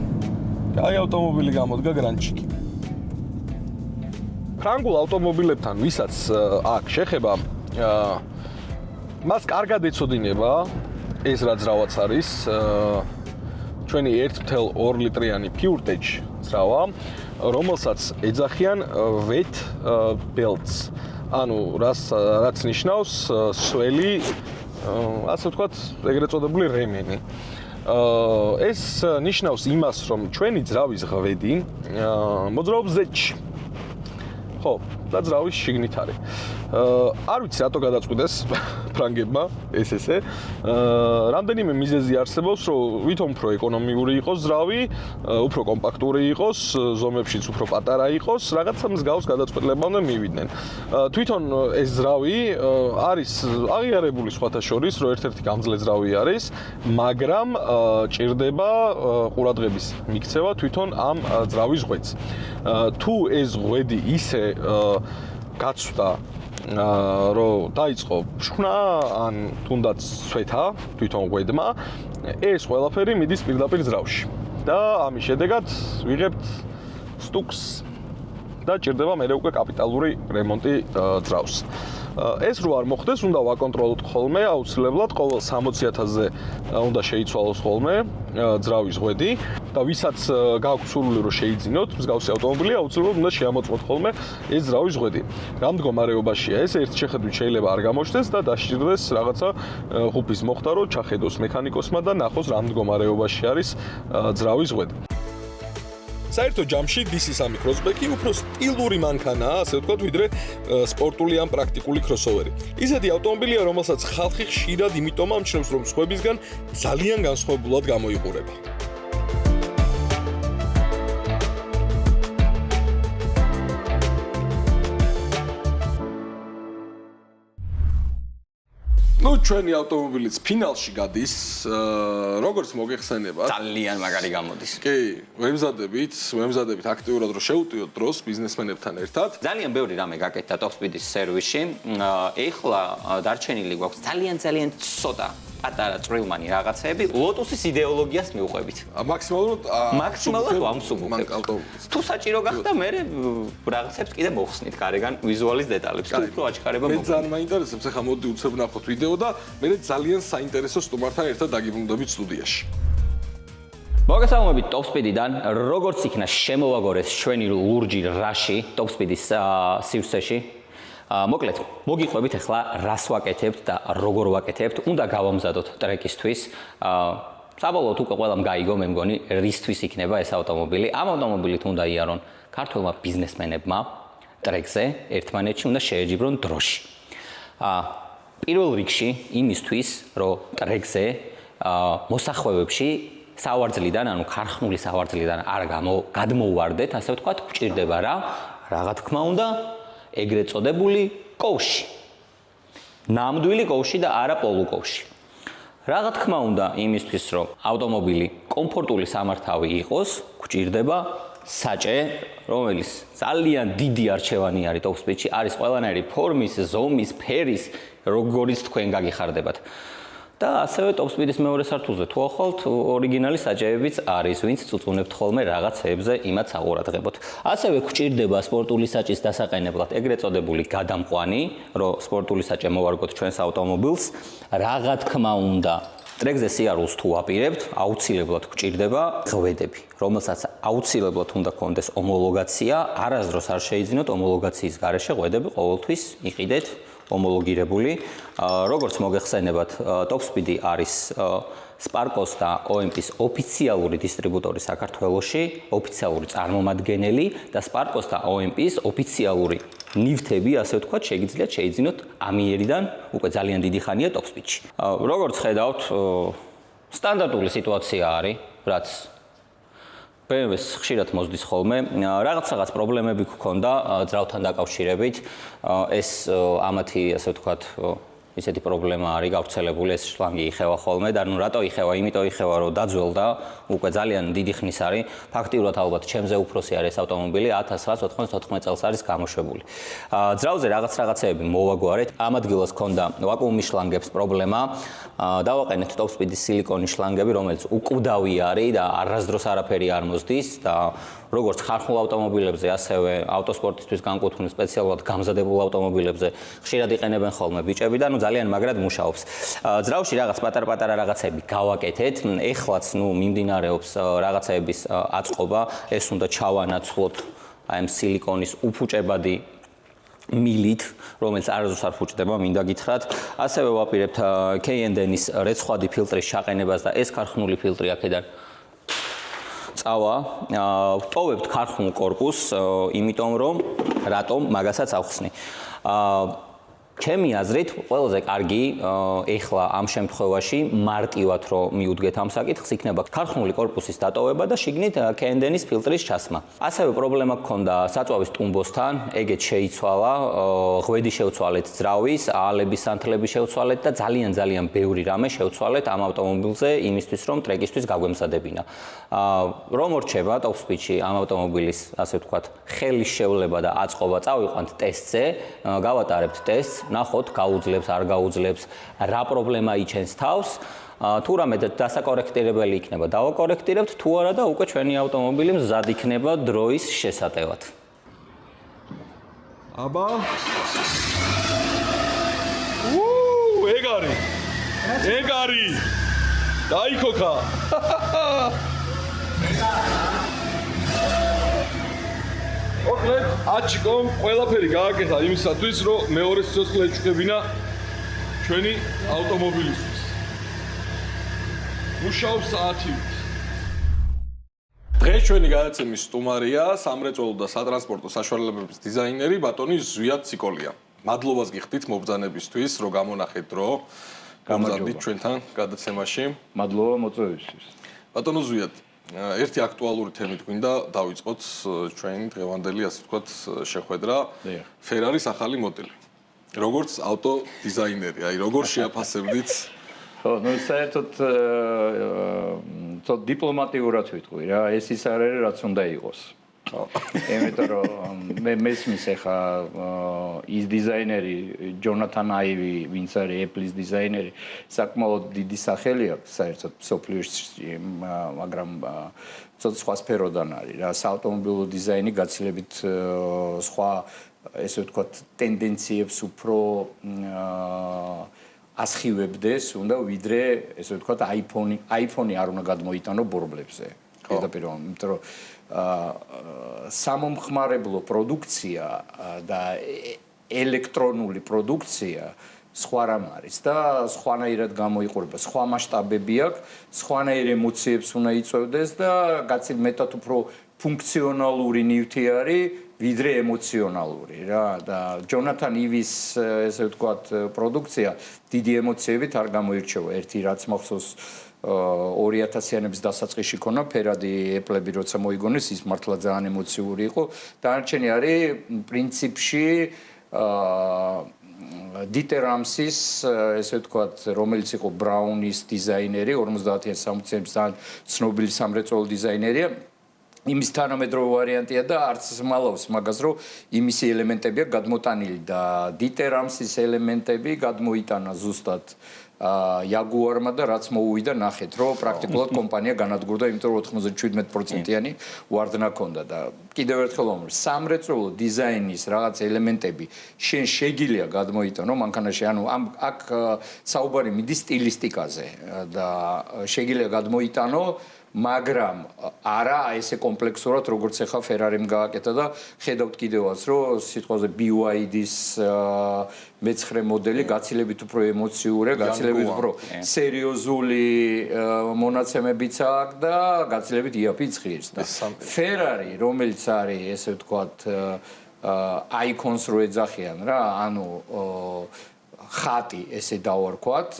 აი ავტომობილი გამოდგა გრანჩიკი. ფრანგულ ავტომობილებთან ვისაც აქ შეხება, მას კარგად ეცოდინება ეს რაც რაღაც არის, ჩვენი 1.2 ლიტრიანი PureTech ძრავა, რომელსაც ეძახიან wet belts. ანუ რაც ნიშნავს სველი, ასე ვთქვათ, ეგრეთ წოდებული რემენი. ეს ნიშნავს იმას, რომ ჩვენი ძრავის ღვედი მოძრაობს ზეთში. ხო, და ძრავის შიგნით არის. არ ვიცი რატო გადაწყვიტეს ფრანგებმა ესე. რამდენიმე მიზეზი არსებობს, რომ ვითომ უფრო ეკონომიური იყოს ძრავი, უფრო კომპაქტური იყოს, ზომებშიც უფრო პატარა იყოს, რაღაცა მსგავს გადაწყვეტილებამდე მივიდნენ. თვითონ ეს ძრავი არის აღიარებული სხვათა შორის, რომ ერთ-ერთი გამძლე ძრავი არის, მაგრამ ჭირდება ყურადღების მიქცევა თვითონ ამ ძრავის ღვედს. თუ ეს ღვედი ისე გაცვდა რომ დაიწყო შხნა ან თუნდაც ცვეთა თვითონ ღვედმა, ეს ყველაფერი მიდის პირდაპირ ძრავში და ამის შედეგად ვიღებთ სტუქს და ჭირდება მერე უკვე კაპიტალური რემონტი ძრავს. ეს რო არ მოხდეს, უნდა ვაკონტროლოთ ხოლმე აუცილებლად ყოველ 60,000-ზე უნდა შეიცვალოს ხოლმე ძრავის ღვედი და ვისაც გააქვს სურვილი რომ შეიძინოთ მსგავსი ავტომობილი, აუცილებლად უნდა შეამოწმოთ ხოლმე ეს ძრავის ღვედი. რა მდგომარეობაშია ეს? ერთ შეხედვით შეიძლება არ გამოჩნდეს და დასჭირდეს რაღაცა ხუფის მოხდა, რომ ჩახედოს მექანიკოსმა და ნახოს რა მდგომარეობაში არის ძრავის ღვედი. საერთო ჯამში DC3 Crossback-ი უფრო სტილური მანქანაა, ასე ვთქვათ, ვიდრე სპორტული ან პრაქტიკული crossover-ი. ისეთი ავტომობილია, რომელსაც ხალხი ხშირად იმიტომ ამჩნევს, რომ სხვებისგან ძალიან განსხვავებულად გამოიყურება. ჩვენი ავტომობილიც ფინალში გადის, როგორც მოგეხსენებათ. ძალიან მაგარი გამოდის. კი, ვემზადებით აქტიურად რომ შევუტიოთ დროს ბიზნესმენებთან ერთად. ძალიან ბევრი რამე გაკეთდა Top Speed-ის სერვისში. ეხლა დარჩენილი გვაქვს ძალიან ცოტა პატარა წვრილმანი რაღაცეები ლოტუსის იდეოლოგიას მიუყვებით. მაქსიმალურად ვამსუბუქებთ. თუ საჭირო გახდა, მე რაღაცებს კიდე მოხსნით გარეგან ვიზუალის დეტალებს. თუ უფრო აჩქარება მე ძალიან მაინტერესებს, ახლა მოდი უცებ ვნახოთ ვიდეო და მე ძალიან საინტერესო სტუმართან ერთად დაგიბრუნდებით სტუდიაში. მოგესალმებით Top Speed-დან, როგორც იქნა შემოვაგორეს ჩვენი ლურჯი რაში Top Speed-ის სივრცეში. მოკლედ, მოგიყვებით ახლა რას ვაკეთებთ და როგორ ვაკეთებთ, უნდა გავამზადოთ ტრეკისთვის. საბოლოოდ უკვე ყველამ გაიგო, მე მგონი, რისთვის იქნება ეს ავტომობილი. ამ ავტომობილით უნდა იარონ ქართველმა ბიზნესმენებმა ტრეკზე, ერთმანეთში უნდა შეეჯიბრონ დროში. პირველ რიგში იმისთვის, რომ ტრეკზე მოსახვევებში სავარძლიდან, ანუ ქარხნული სავარძლიდან არ გადმოვარდეთ, ასე ვთქვათ, გვჭირდება რა თქმა უნდა, ეგრეთ წოდებული კოვში. ნამდვილი კოვში და არა პოლუ კოვში. რა თქმა უნდა, იმისთვის, რომ ავტომობილი კომფორტული სამართავი იყოს, გვჭირდება საჭე, რომელიც ძალიან დიდი არჩევანი არის Top Speed-ში, არის ყველანაირი ფორმის, ზომის, ფერის, როგორიც თქვენ გაგიხარდებათ. და ასევე Top Speed-ის მეორე სართულზე თუ ახვალთ, ორიგინალი საჭეებიც არის, ვინც წუწუნებთ ხოლმე რაღაცეებზე, იმაც აყურადღებოთ. ასევე გვჭირდება სპორტული საჭის დასაყენებლად ეგრეთ წოდებული გადამყვანი, რომ სპორტული საჭე მოვარგოთ ჩვენს ავტომობილს. რა თქმა უნდა, ტრეკზე სიარულს თუ აპირებთ, აუცილებლად გვჭირდება ღვედები, რომელსაც აუცილებლად უნდა გქონდეს ომოლოგაცია, არასდროს არ შეიძინოთ ომოლოგაციის გარეშე ღვედები ყოველთვის იყიდეთ ომოლოგირებული. როგორც მოგეხსენებათ, Top Speed-ი არის Sparkos და OMP-ის ოფიციალური დისტრიბუტორი საქართველოში, ოფიციალური წარმომადგენელი და Sparkos და OMP-ის ოფიციალური ნივთები, ასე ვთქვათ, შეგიძლიათ შეიძინოთ ამიერიდან, უკვე ძალიან დიდი ხანია Top Speed-ში. როგორც ხედავთ, სტანდარტული სიტუაცია არის, რაც BMW-ს ხშირად მოსდის ხოლმე. რაღაც პრობლემები გქონდა ძრავთან დაკავშირებით. ეს ამათი, ასე ვთქვათ, ისეთი პრობლემა არის გავრცელებული, ეს შლანგი იხევა ხოლმე და ნუ რატო იხევა? იმიტომ იხევა, რომ დაძველდა, უკვე ძალიან დიდი ხნის არის. ფაქტიურად ალბათ ჩემზე უფროსი არის ეს ავტომობილი, 1994 წელს არის გამოშვებული. ძრავზე რაღაცეები მოვაგვარეთ. ამ ადგილას ჰქონდა ვაკუუმის შლანგებს პრობლემა. დავაყენეთ Top Speed-ის სილიკონის შლანგები, რომელიც უკვდავი არის და არასდროს არაფერი არ მოსდის და როგორც ხარხნულ ავტომობილებზე, ასევე ავტოსპორტისთვის განკუთვნილ სპეციალურად გამზადებულ ავტომობილებზე ხშირად იყენებენ ხოლმე ბიჭები და ძალიან მაგრად მუშაობს. ძრავში რაღაც პატარ-პატარა რაღაცები გავაკეთეთ. ეხლაც მიმდინარეობს რაღაცების აწყობა, ეს უნდა ჩავანაცვლოთ აი ამ სილიკონის უფუჭებადი მილით, რომელიც არასდროს არ ფუჭდება, მინდა გითხრათ. ასევე ვაპირებთ K&N-ის რეცხვადი ფილტრის ჩაყენებას და ეს ქარხნული ფილტრი აქედან წავა. ვტოვებთ ქარხნულ კორპუსს, იმიტომ რომ რატომ მაგასაც ავხსნი. ჩემი აზრით, ყველაზე კარგი ეხლა ამ შემთხვევაში მარტივად რომ მიუდგეთ ამ საკითხს, იქნება ქარხნული კორპუსის დატოვება და შიგნით K&N-ის ფილტრის ჩასმა. ასევე პრობლემა გქონდა საწვავის ტუმბოსთან, ეგეც შეიცვალა, ღვედი შევცვალეთ ძრავის, აალების სანთლები შევცვალეთ და ძალიან ბევრი რამე შევცვალეთ ამ ავტომობილზე იმისთვის, რომ ტრეკისთვის გაგვემზადებინა. რომ მორჩება top speed-ში ამ ავტომობილის, ასე ვთქვათ, ხელის შევლება და აწყობა წავიყვანთ ტესტზე, გავატარებთ ტესტს, ნახოთ, გაუძლებს, არ გაუძლებს, რა პრობლემა იჩენს თავს. თუ რამე დასაკორექტირებელი იქნება, დავაკორექტირებთ, თუ არა და უკვე ჩვენი ავტომობილი მზად იქნება დროის შესატევად. აბა. ეგ არის. დაიქოქა. ოკლეთ, აჩიკომ ყველაფერი გააკეთა იმისათვის, რომ მეორე სიცოცხლე ეჩვენებინა ჩვენი ავტომობილისთვის. მუშაობს საათივით. დღეს ჩვენი გადაცემის სტუმარია სამრეწველო და სატრანსპორტო საშუალებების დიზაინერი ბატონი ზვიად ციკოლია. მადლობას გიხდით მობრძანებისთვის, რომ გამონახეთ დრო. გამზადდით ჩვენთან გადაცემაში. მადლობა მოწვევისთვის. ბატონო ზვიად, ერთი აქტუალური თემით გვინდა დავიწყოთ ჩვენი დღევანდელი, ასე ვთქვათ, შეხვედრა. Ferrari-ის ახალი მოდელი. როგორც ავტო დიზაინერი, აი როგორ შეაფასებდით? ხო, ну საერთოდ ცოტა დიპლომატიურად ვიტყვი რა, ეს ის არ არის, რაც უნდა იყოს. იმიტომ რომ მე მესმის ახლა ის დიზაინერი ჯონათან აივი, ვინც არის Apple-ის დიზაინერი, საკმაოდ დიდი სახელი აქვს საერთოდ მსოფლიოში, მაგრამ ცოტა სხვა სფეროდან არის რა, საავტომობილო დიზაინი გაცილებით სხვა, ესე ვთქვათ, ტენდენციებს უფრო ასხივებდეს, უნდა ვიდრე, ესე ვთქვათ, iPhone-ი არ უნდა გადმოიტანო ბორბლებზე. პირდაპირ, იმიტომ რომ სამომხმარებლო პროდუქცია და ელექტრონული პროდუქცია სხვა რამ არის და სხვანაირად გამოიყურება, სხვა მასშტაბები აქვს, სხვანაირ ემოციებს უნდა იწვევდეს და გაცილ მეტად უფრო ფუნქციონალური ნივთი არის, ვიდრე ემოციონალური რა და ჯონათან ივის ესე ვთქვათ პროდუქცია დიდი ემოციებით არ გამოირჩევა. ერთი რაც მახსოვს 2000-იანების დასაწყისში ქონა ფერადი Apple-ები როცა მოიგონეს ის მართლა ძალიან ემოციური იყო. დანარჩენი არის პრინციპში დიტერ ამსის ესე ვთქვათ რომელიც იყო ბრაუნის დიზაინერი 50-იან 60-იანებში ძალიან ცნობილი სამრეწველო დიზაინერია. იმის თანამედროვე ვარიანტია და არც მალავს მაგას რომ იმისი ელემენტებია გადმოტანილი და დიტერ ამსის ელემენტები გადმოიტანა ზუსტად Jaguar-მა და რაც მოუვიდა ნახეთ რომ პრაქტიკულად კომპანია განადგურდა იმიტომ რომ 97%-იანი ვარდნა ჰქონდა და კიდევ ერთხელ ვამბობ სამრეწველო დიზაინის რაღაც ელემენტები შენ შეგიძლია გადმოიტანო მანქანაში ანუ აქ საუბარი მიდის სტილისტიკაზე და შეგიძლია გადმოიტანო მაგრამ არა ესე კომპლექსურად როგორც ახლა Ferrari-მ გააკეთა და ხედავთ კიდევაც რომ სიტყვაზე BYD-ის მე-9 მოდელი გაცილებით უფრო ემოციურია, გაცილებით უფრო სერიოზული მონაცემებიც აქვს და გაცილებით იაფი ცხირს და Ferrari რომელიც არის ესე ვთქვათ icons რო ეძახიან რა, ანუ ხატი ესე დავარქვათ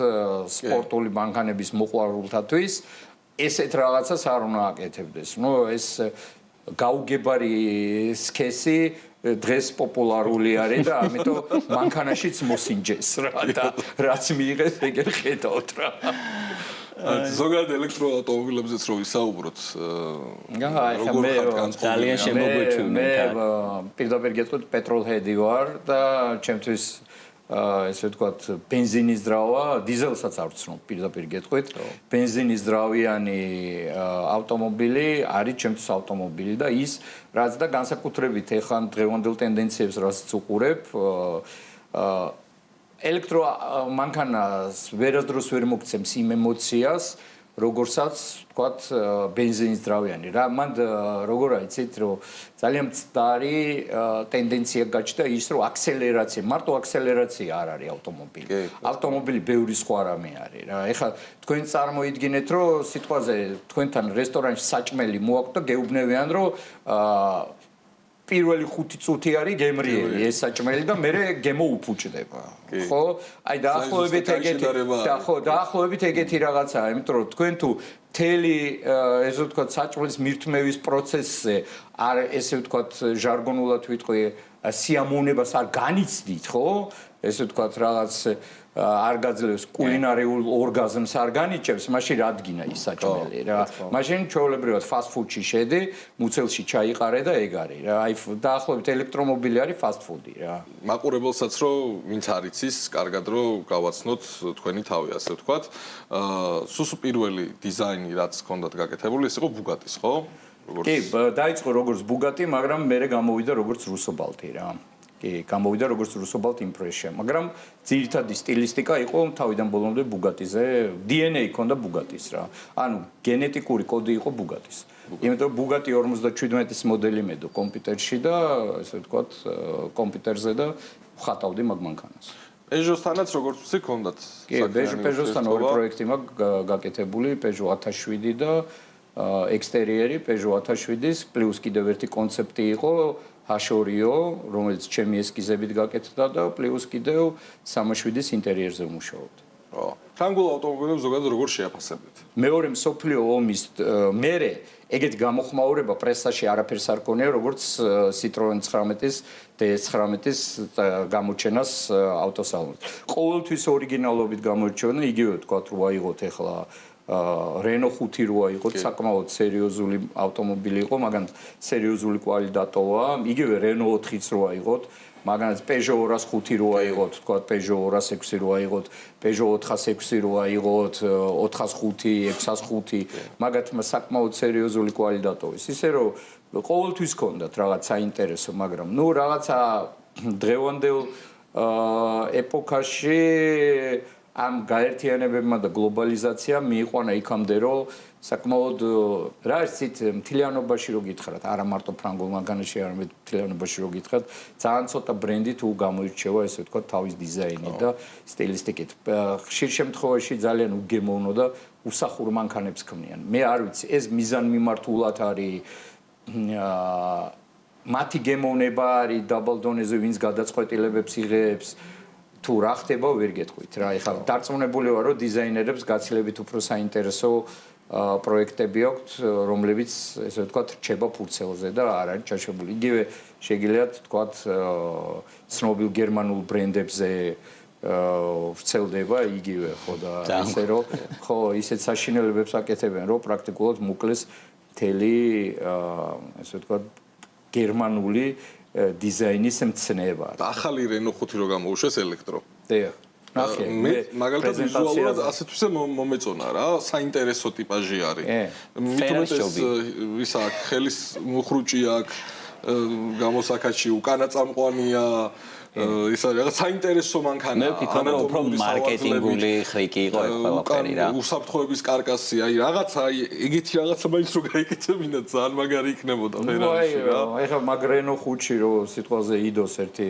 სპორტული მანქანების მოყვარულთათვის ესეთ რაღაცას არ უნდა აკეთებდეს. ნუ ეს გაუგებარი სქესი დღეს პოპულარული არის და ამიტომ მანქანაშიც მოსინჯეს რა და რაც მიიღეს ეგერ ხედავთ რა. ზოგადად ელექტროავტომობილებზეც რო ვისაუბროთ, როგორ ხართ ძალიან შემოგვეჩვენა. მე პირდაპირ გეტყვით პეტროლჰედი ვარ და ჩემთვის ესე ვთქვათ ბენზინის ძრავა, დიზელსაც არ ვცნობ, პირდაპირ გეტყვით. ბენზინის ძრავიანი ავტომობილი არის ჩემთვის ავტომობილი და ის რაც და განსაკუთრებით ეხლა დღევანდელ ტენდენციებს რასაც უყურებ, ელექტრო მანქანას ვერასდროს ვერ მოგცემს იმ ემოციას, როგორცაც თქვათ ბენზინის ძრავიანი რა მან როგორ აიცით რომ ძალიან მცდარი ტენდენცია გაჩნდა ის რომ აქსელერაცია მარტო აქსელერაცია არ არის ავტომობილი ბევრი სხვა რამე არის რა ეხლა თქვენ წარმოიდგინეთ რომ სიტყვაზე თქვენთან რესტორანში საჭმელი მოაქვთ და გეუბნებიან რომ პირველი 5 წუთი არის გემრიელი ეს საჭმელი და მერე გემო უფუჭდება ხო აი დაახლოებით ეგეთი რაღაცაა იმიტომ რომ თქვენ თუ თელი ესე ვთქვათ საჭმლის მირთმევის პროცესზე არ ესე ვთქვათ ჟარგონულად ვიტყვი სიამოვნებას არ განიცდით ხო ესე ვთქვათ რაღაც არ გაძლევს კულინარიულ ორგაზმს არ განიჭებს, მაშინ რადგინა ის საჭმელი რა. მაშინ ჩვეულებრივად ფასტ ფუდში შედი, მუცელში ჩაიყარე და ეგ არის რა. აი დაახლოებით ელექტრომობილი არის ფასტ ფუდი რა. მაყურებელსაც რომ ვინც არ იცის, კარგად რომ გავაცნოთ თქვენი თავი, ასე ვთქვათ. სუსუ პირველი დიზაინი რაც ჰქონდათ გაკეთებული, ეს იყო ბუგატის, ხო? კი, დაიწყო როგორც ბუგატი, მაგრამ მერე გამოვიდა როგორც რუსობალტი რა. გამოვიდა როგორც რუსობალტ იმპრესია, მაგრამ ძირითადი სტილისტიკა იყო თავიდან ბოლომდე ბუგატიზე, DNA ჰქონდა ბუგატის რა. ანუ გენეტიკური კოდი იყო ბუგატის. იმიტომ რომ ბუგატი 57-ის მოდელი მედო კომპიუტერში და ესე ვთქვათ, კომპიუტერზე და ვხატავდი მაგ მანქანას. პეჟოსთანაც როგორც ვთქვი, ჰქონდათ. კი, პეჟოსთან ორი პროექტი მაქვს გაკეთებული, პეჟო 1007 და ექსტერიერი პეჟო 1007-ის, პლუს კიდევ ერთი კონცეფტი იყო ჰაშორიო, რომელიც ჩემი ესკიზებით გაკეთდა და პლუს კიდევ 37-ის ინტერიერზე ვმუშაობდი. ფრანგულ ავტომობილებს ზოგადად როგორ შეაფასებთ? მეორე მსოფლიო ომის მერე ეგეთი გამოხმაურება პრესაში არაფერს არ ქონია, როგორც Citroen 19-ის DS19-ის გამოჩენას ავტოსალონში. ყოველთვის ორიგინალობით გამოირჩეოდა, იგივე თქვა რომ აიღოთ ახლა Renault 5 როა იყო საკმაოდ სერიოზული ავტომობილი იყო, მაგრამ სერიოზული კვალი დატოვა. იგივე Renault 4-იც როა იყო, მაგრამ Peugeot 205 როა იყო, თქვა Peugeot 206 როა იყო, Peugeot 406 როა იყო, 405, 605, მაგათმა საკმაოდ სერიოზული კვალი დატოვეს. ისე რომ ყოველთვის ჰქონდათ რაღაც საინტერესო, მაგრამ ნუ რაღაცა დღევანდელ ეპოქაში ამ გაერთიანებებმა და გლობალიზაციამ მიიყვანა იქამდე, რომ საკმაოდ რა ისიც მთლიანობაში რო გითხრათ, არა მარტო ფრანგულ მანქანაში, არამედ მთლიანობაში რო გითხრათ, ძალიან ცოტა ბრენდი თუ გამოირჩევა, ესე ვთქვათ, თავის დიზაინით და სტილისტიკით. ხშირ შემთხვევაში ძალიან უგემოვნო და უსახურ მანქანებს ქმნიან. მე არ ვიცი, ეს მიზანმიმართულად არის მათი გემოვნება არის დაბალ დონეზე, ვინც გადაწყვეტილებებს იღებს. თუ რა ხდება ვერ გეტყვით რა. ეხლა დარწმუნებული ვარ რომ დიზაინერებს გაცილებით უფრო საინტერესო პროექტები აქვთ, რომლებიც ესე ვთქვათ რჩება ფურცელზე და არ არის ჩაშებული. იგივე შეგიძლიათ ვთქვათ ცნობილ გერმანულ ბრენდებზე ვრცელდება იგივე ხო და ისე რომ ხო ისეთ საშინელებებს აკეთებენ რომ პრაქტიკულად მოკლეს მთელი ესე ვთქვათ გერმანული დიზაინის მცნება. ახალი Renault 5 რო გამოუშვეს ელექტრო. დიახ. ნახე, მე მაგალითად ვიზუალურად ასეთ ვისე მომეწონა რა, საინტერესო ტიპაჟი არის. მithumet ეს ისა ხელის მუხრუჭი აქვს, გამოსაკაჩი უკანა წამყვანია, ისა რაღაც საინტერესო მანქანა. მე ვფიქრობ რომ უფრო მარკეტინგული ხრიკი იყო ეს ყველაფერი რა. უსაფრთხოების კარკასი, აი რაღაცა, აი ეგეთი რაღაცა მაინც რო გაიკეთებინა, ძალიან მაგარი იქნებოდა ფერაში რა. აი ხა მაგ Renault 5-ში რო სიტყვაზე იდოს ერთი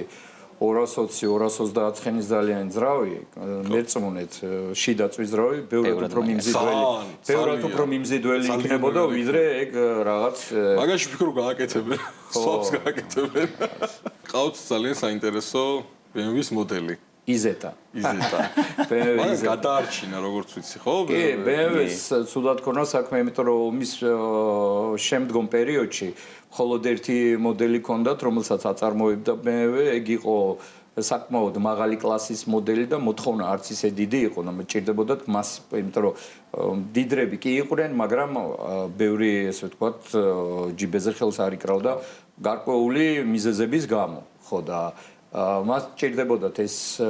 220-230 ცხენის ძალიან ძრავი, მერწმუნეთ, შიდა წვის ძრავი, ბევრად უფრო მიმზიდველი იქნებოდა, ვიდრე ეგ რაღაც მაგაში ვფიქრობ გააკეთებენ, სოფს გააკეთებენ. ყავთ ძალიან საინტერესო BMW-ის მოდელი. იზეტა. BMW-ს გადაარჩინა როგორც ვიცი, ხო? კი, BMW-ს ცუდად ქონა საქმე, იმიტომ რომ მის შემდგომ პერიოდში მხოლოდ ერთი მოდელი ჰქონდათ, რომელსაც აწარმოებდა BMW, ეგ იყო საკმაოდ მაღალი კლასის მოდელი და მოთხოვნა არც ისე დიდი იყო და მჭირდებოდათ მას, იმიტომ რომ დიდრები კი იყვნენ, მაგრამ ბევრი ესე ვთქვათ ჯიბეზე ხელს არ იკრავდა გარკვეული მიზეზების გამო, ხო და მას ჭირდებოდათ ეს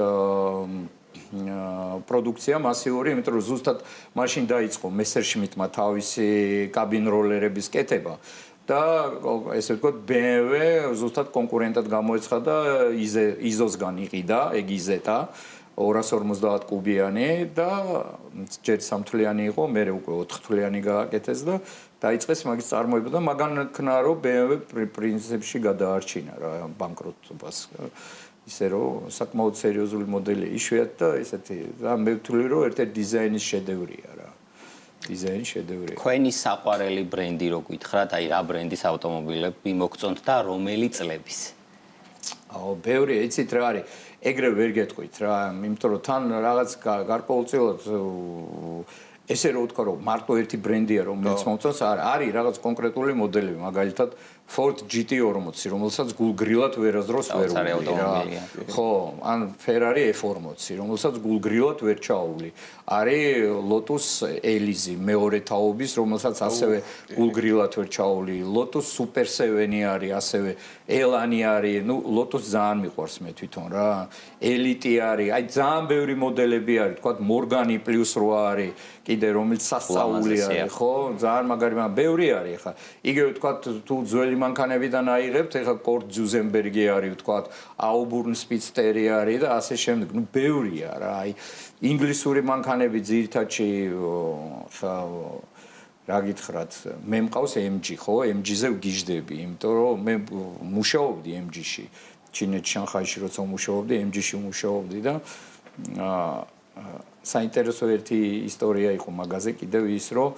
პროდუქცია მასიური, იმიტომ რომ ზუსტად მაშინ დაიწყო Messerschmitt-მა თავისი კაბინ როლერების კეთება და ესე ვთქვათ BMW ზუსტად კონკურენტად გამოეცხადა იზოსგან იყიდა, ეგ იზეტა. 250 კუბიანი და ჯერ 3 თვლიანი იყო, მე უკვე 4 თვლიანი გააკეთეს და დაიწყეს მაგის წარმოება და მაგან ქნა რომ BMW პრინციპში გადაარჩინა რა ბანკროტობას. ისე რომ საკმაოდ სერიოზული მოდელი იშვიათ და ესეთი და მე ვთვლი რომ ერთ-ერთი დიზაინის შედევრია რა. დიზაინის შედევრია. Თქვენი საყვარელი ბრენდი რო გითხრათ, აი რა ბრენდის ავტომობილები მოგწონთ და რომელი წლების? ბევრი, იცით რა არის? ეგრე ვერ გეტყვით რა, იმიტომ რომ თან რაღაც გარკვეულწილად ესე რო ვთქვა რომ მარტო ერთი ბრენდია რომელიც მომწონს, არის რაღაც კონკრეტული მოდელები, მაგალითად Ford GT40, რომელსაც გულგრილად ვერაზროს ვერ ვუვლი რა. ხო, ან Ferrari F40, რომელსაც გულგრილად ვერ ჩაუვლი. არის Lotus Elise მეორე თაობის, რომელსაც ასევე გულგრილად ვერ ჩაუვლი. Lotus Super 7 არის, ასევე Elani არის. ნუ Lotus ძალიან მიყვარს მე თვითონ რა. Elite არის. აი ძალიან ბევრი მოდელები არის, თქვა Morgan +8 არის. კიდე რომელიც სასწაული არის, ხო? ძალიან მაგარი, მაგრამ ბევრი არის ხა. იგივე თქვა თუ ძველი მანქანებიდან აიღებთ, ეხა Kurt Zusenberg არის, თქვა Auburn Speedster არის და ასე შემდეგ. ნუ ბევრია რა. აი ინგლისური მანქანები ძირითადში ხა რა გითხრათ, მე მყავს MG, ხო? MG-ზე ვგიჟდები, იმიტომ რომ მე მუშაობდი MG-ში. ჩინეთში, შანხაიში როცა მუშაობდი, MG-ში მუშაობდი და საინტერესო ერთი ისტორია იყო მაგაზე კიდევ ის რომ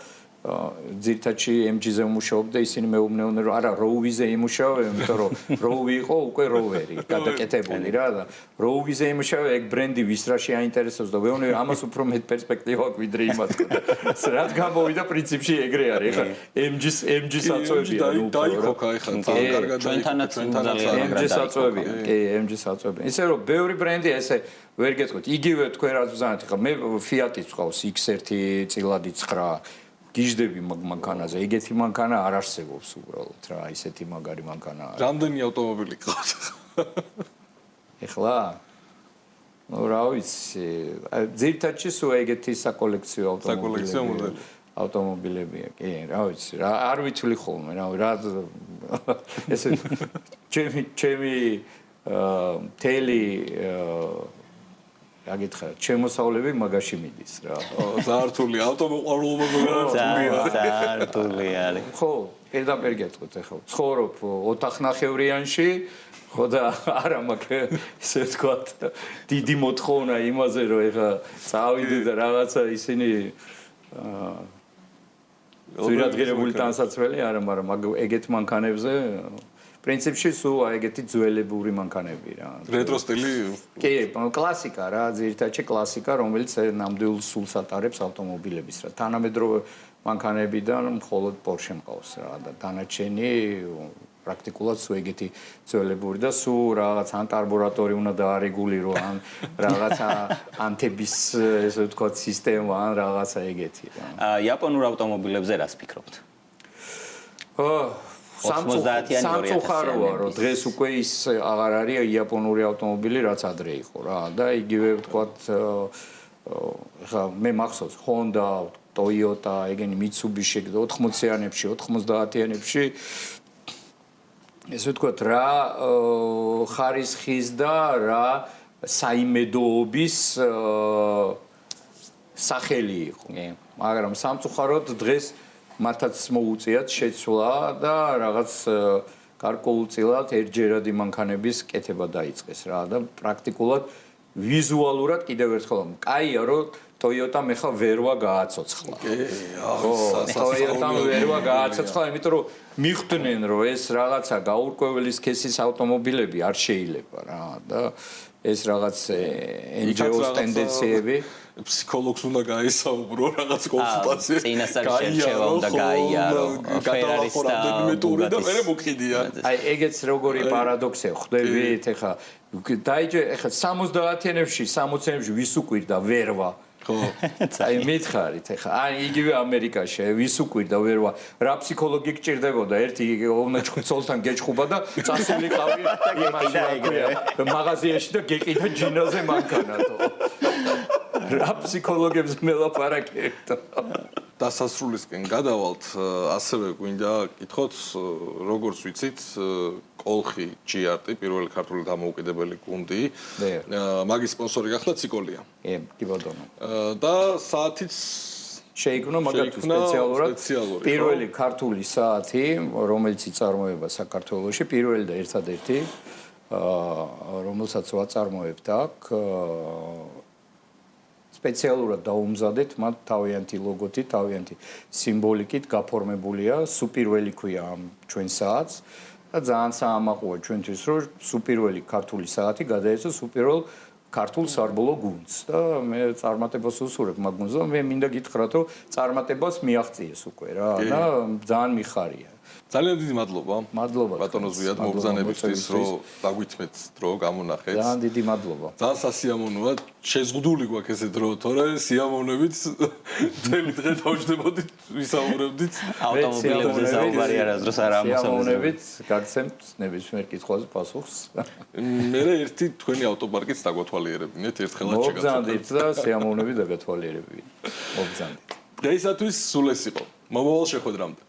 ძირითადში MG-ზე მუშაობდა ისინი მეუბნეოდნენ რომ არა Rowe-ზე იმუშავე იმიტომ რომ Rowe იყო უკვე Rover-ი გადაკეთებული რა და Rowe-ზე იმუშავე ეგ ბრენდი ვის რა შეაინტერესებს და ვეუბნები ამას უფრო მეტ პერსპექტივა აქვს ვიდრე იმას რაც გამოვიდა პრინციპში ეგრე არის ხა MG საწვევია დაიქოქა ეხლა ძალიან კარგად ჩვენთანაც MG საწვევია კი MG საწვევია ისე რომ ბევრი ბრენდი ესე ვერ გეტყვით იგივე თქვენ რაც ბრძანეთ ხა მე Fiat-იც ყავს X1 წილადი 9 გიჟდები მანქანაზე, ეგეთი მანქანა არ არსებობს უბრალოდ რა, ისეთი მაგარი მანქანა არის. რამდენი ავტომობილი ყავს? ეხლა ნუ რა ვიცი, ძირითადში სულ ეგეთი საკოლექციო ავტომობილებია, კი, რა ვიცი, რა არ ვიცვლი ხოლმე, რა ესე ჩემი თელი რა გითხრათ, შემოსავლები მაგაში მიდის რა. ზართული ავტომოყვარულობა ზართული არის. ხო, პირდაპირ გეტყვით ახლა. ცხოვრობ ოთახნახევრიანში, ხო და არა მაქვს ესე ვთქვათ, დიდი მოთხოვნა იმაზე, რომ ეხლა წავიდე და რაღაცა ისინი ძვირადღირებული ტანსაცმელი არა, მაგრამ ეგეთ მანქანებზე პრინციპში სულ ეგეთი ძველებური მანქანები რა. რეტრო სტილი? კი, კლასიკა რა, ძირითადში კლასიკა, რომელიც ნამდვილ სულს ატარებს ავტომობილების რა. თანამედროვე მანქანებიდან მხოლოდ Porsche მყავს რა და დანარჩენი პრაქტიკულად სულ ეგეთი ძველებური და სულ რაღაც ან კარბურატორი უნდა დაარეგულირო ან რაღაცა ანთების ესე ვთქვათ სისტემა ან რაღაცა ეგეთი რა. იაპონურ ავტომობილებზე რას ფიქრობთ? სამწუხაროა რომ დღეს უკვე ის აღარ არის იაპონური ავტომობილი რაც ადრე იყო რა და იგივე ვთქვათ ხა მე მახსოვს Honda, Toyota, ეგენი Mitsubishi 80-იანებში, 90-იანებში ესე ვთქვათ რა ხარისხის და რა საიმედოობის სახელი იყო მაგრამ სამწუხაროდ დღეს მათაც მოუწიათ შეცვლა და რაღაც გარკვეულწილად ერთჯერადი მანქანების კეთება დაიწყეს რა და პრაქტიკულად ვიზუალურად კიდევ ერთხელ კაია რომ Toyota-მ ახლა ვერვა გააცოცხლა. ხო, Toyota-მ ვერვა გააცოცხლა, იმიტომ რომ მიხვდნენ რომ ეს რაღაცა გაურკვეველი სქესის ავტომობილები არ შეიძლება რა და ეს რაღაც NGO-ს ტენდენციები ფსიქოლოგს უნდა გაესაუბრო რაღაც კონსულტაცია. წინასწარ შერჩევა უნდა გაიარო. Ferrari-ს და მე მოკიდია. აი ეგეც როგორი პარადოქსია ხვდებით ეხა დაიჯე ეხა 70-იანებში 60-იანებში ვის უკვირდა ვერვა ხო აი მითხარით ეხა აი იგივე ამერიკაში ვის უკვირდა ვერვა რა ფსიქოლოგი გჭირდებოდა ერთი უნდა ცოლთან გეჭხუბა და წასულიყავი იმაში მაღაზიაში და გეკიდა ჯინაზე მანქანათო რა ფსიქოლოგებს მელაპარაკებთ. დასასრულისკენ გადავალთ, ასევე გვინდა კითხოთ, როგორც ვიცით, კოლხი GRT, პირველი ქართული დამოუკიდებელი გუნდი, მაგის სპონსორი გახდა ციკოლია. კი ბატონო. და საათიც შეიქმნა მაგათთვის სპეციალურად პირველი ქართული საათი, რომელიც იწარმოება საქართველოში, პირველი და ერთადერთი, რომელსაც ვაწარმოებთ აქ, სპეციალურად დაუმზადეთ, მათ თავიანთი ლოგოთი, თავიანთი სიმბოლიკით გაფორმებულია, სუპირველი ქვია ამ ჩვენ საათს და ძალიან საამაყოა ჩვენთვის, რომ სუპირველი ქართული საათი გადაეცა სუპირველ ქართულ სარბოლო გუნდს და მე წარმატებას ვუსურებ მაგ გუნდს და მე მინდა გითხრათ, რომ წარმატებას მიაღწიეს უკვე რა და ძალიან მიხარია. ძალიან დიდი მადლობა. მადლობა. ბატონო ზვიად მოგზანებისთვის, რომ დაგვითმეთ დრო გამონახეთ. ძალიან დიდი მადლობა. ძალიან სასიამოვნოა. შეზღუდული გვაქვს ესე დრო, თორე სიამოვნებით მთელი დღე დავждებოდით, ვისაუბრებდით ავტომობილებზე საუბარი არასდროს არ ამოსავლის. სიამოვნებით გაგცემთ ნებისმიერ კითხვაზე პასუხს. მე ერთი თქვენი ავტოპარკიც დაგვათვალიერებინეთ ერთხელაც შეგაცნობთ. მოგზანდით და სიამოვნებით დაგათვალიერებინეთ. მოგზანდით. დღეისათვის სულ ეს იყო. მომავალ შეხვედრამდე.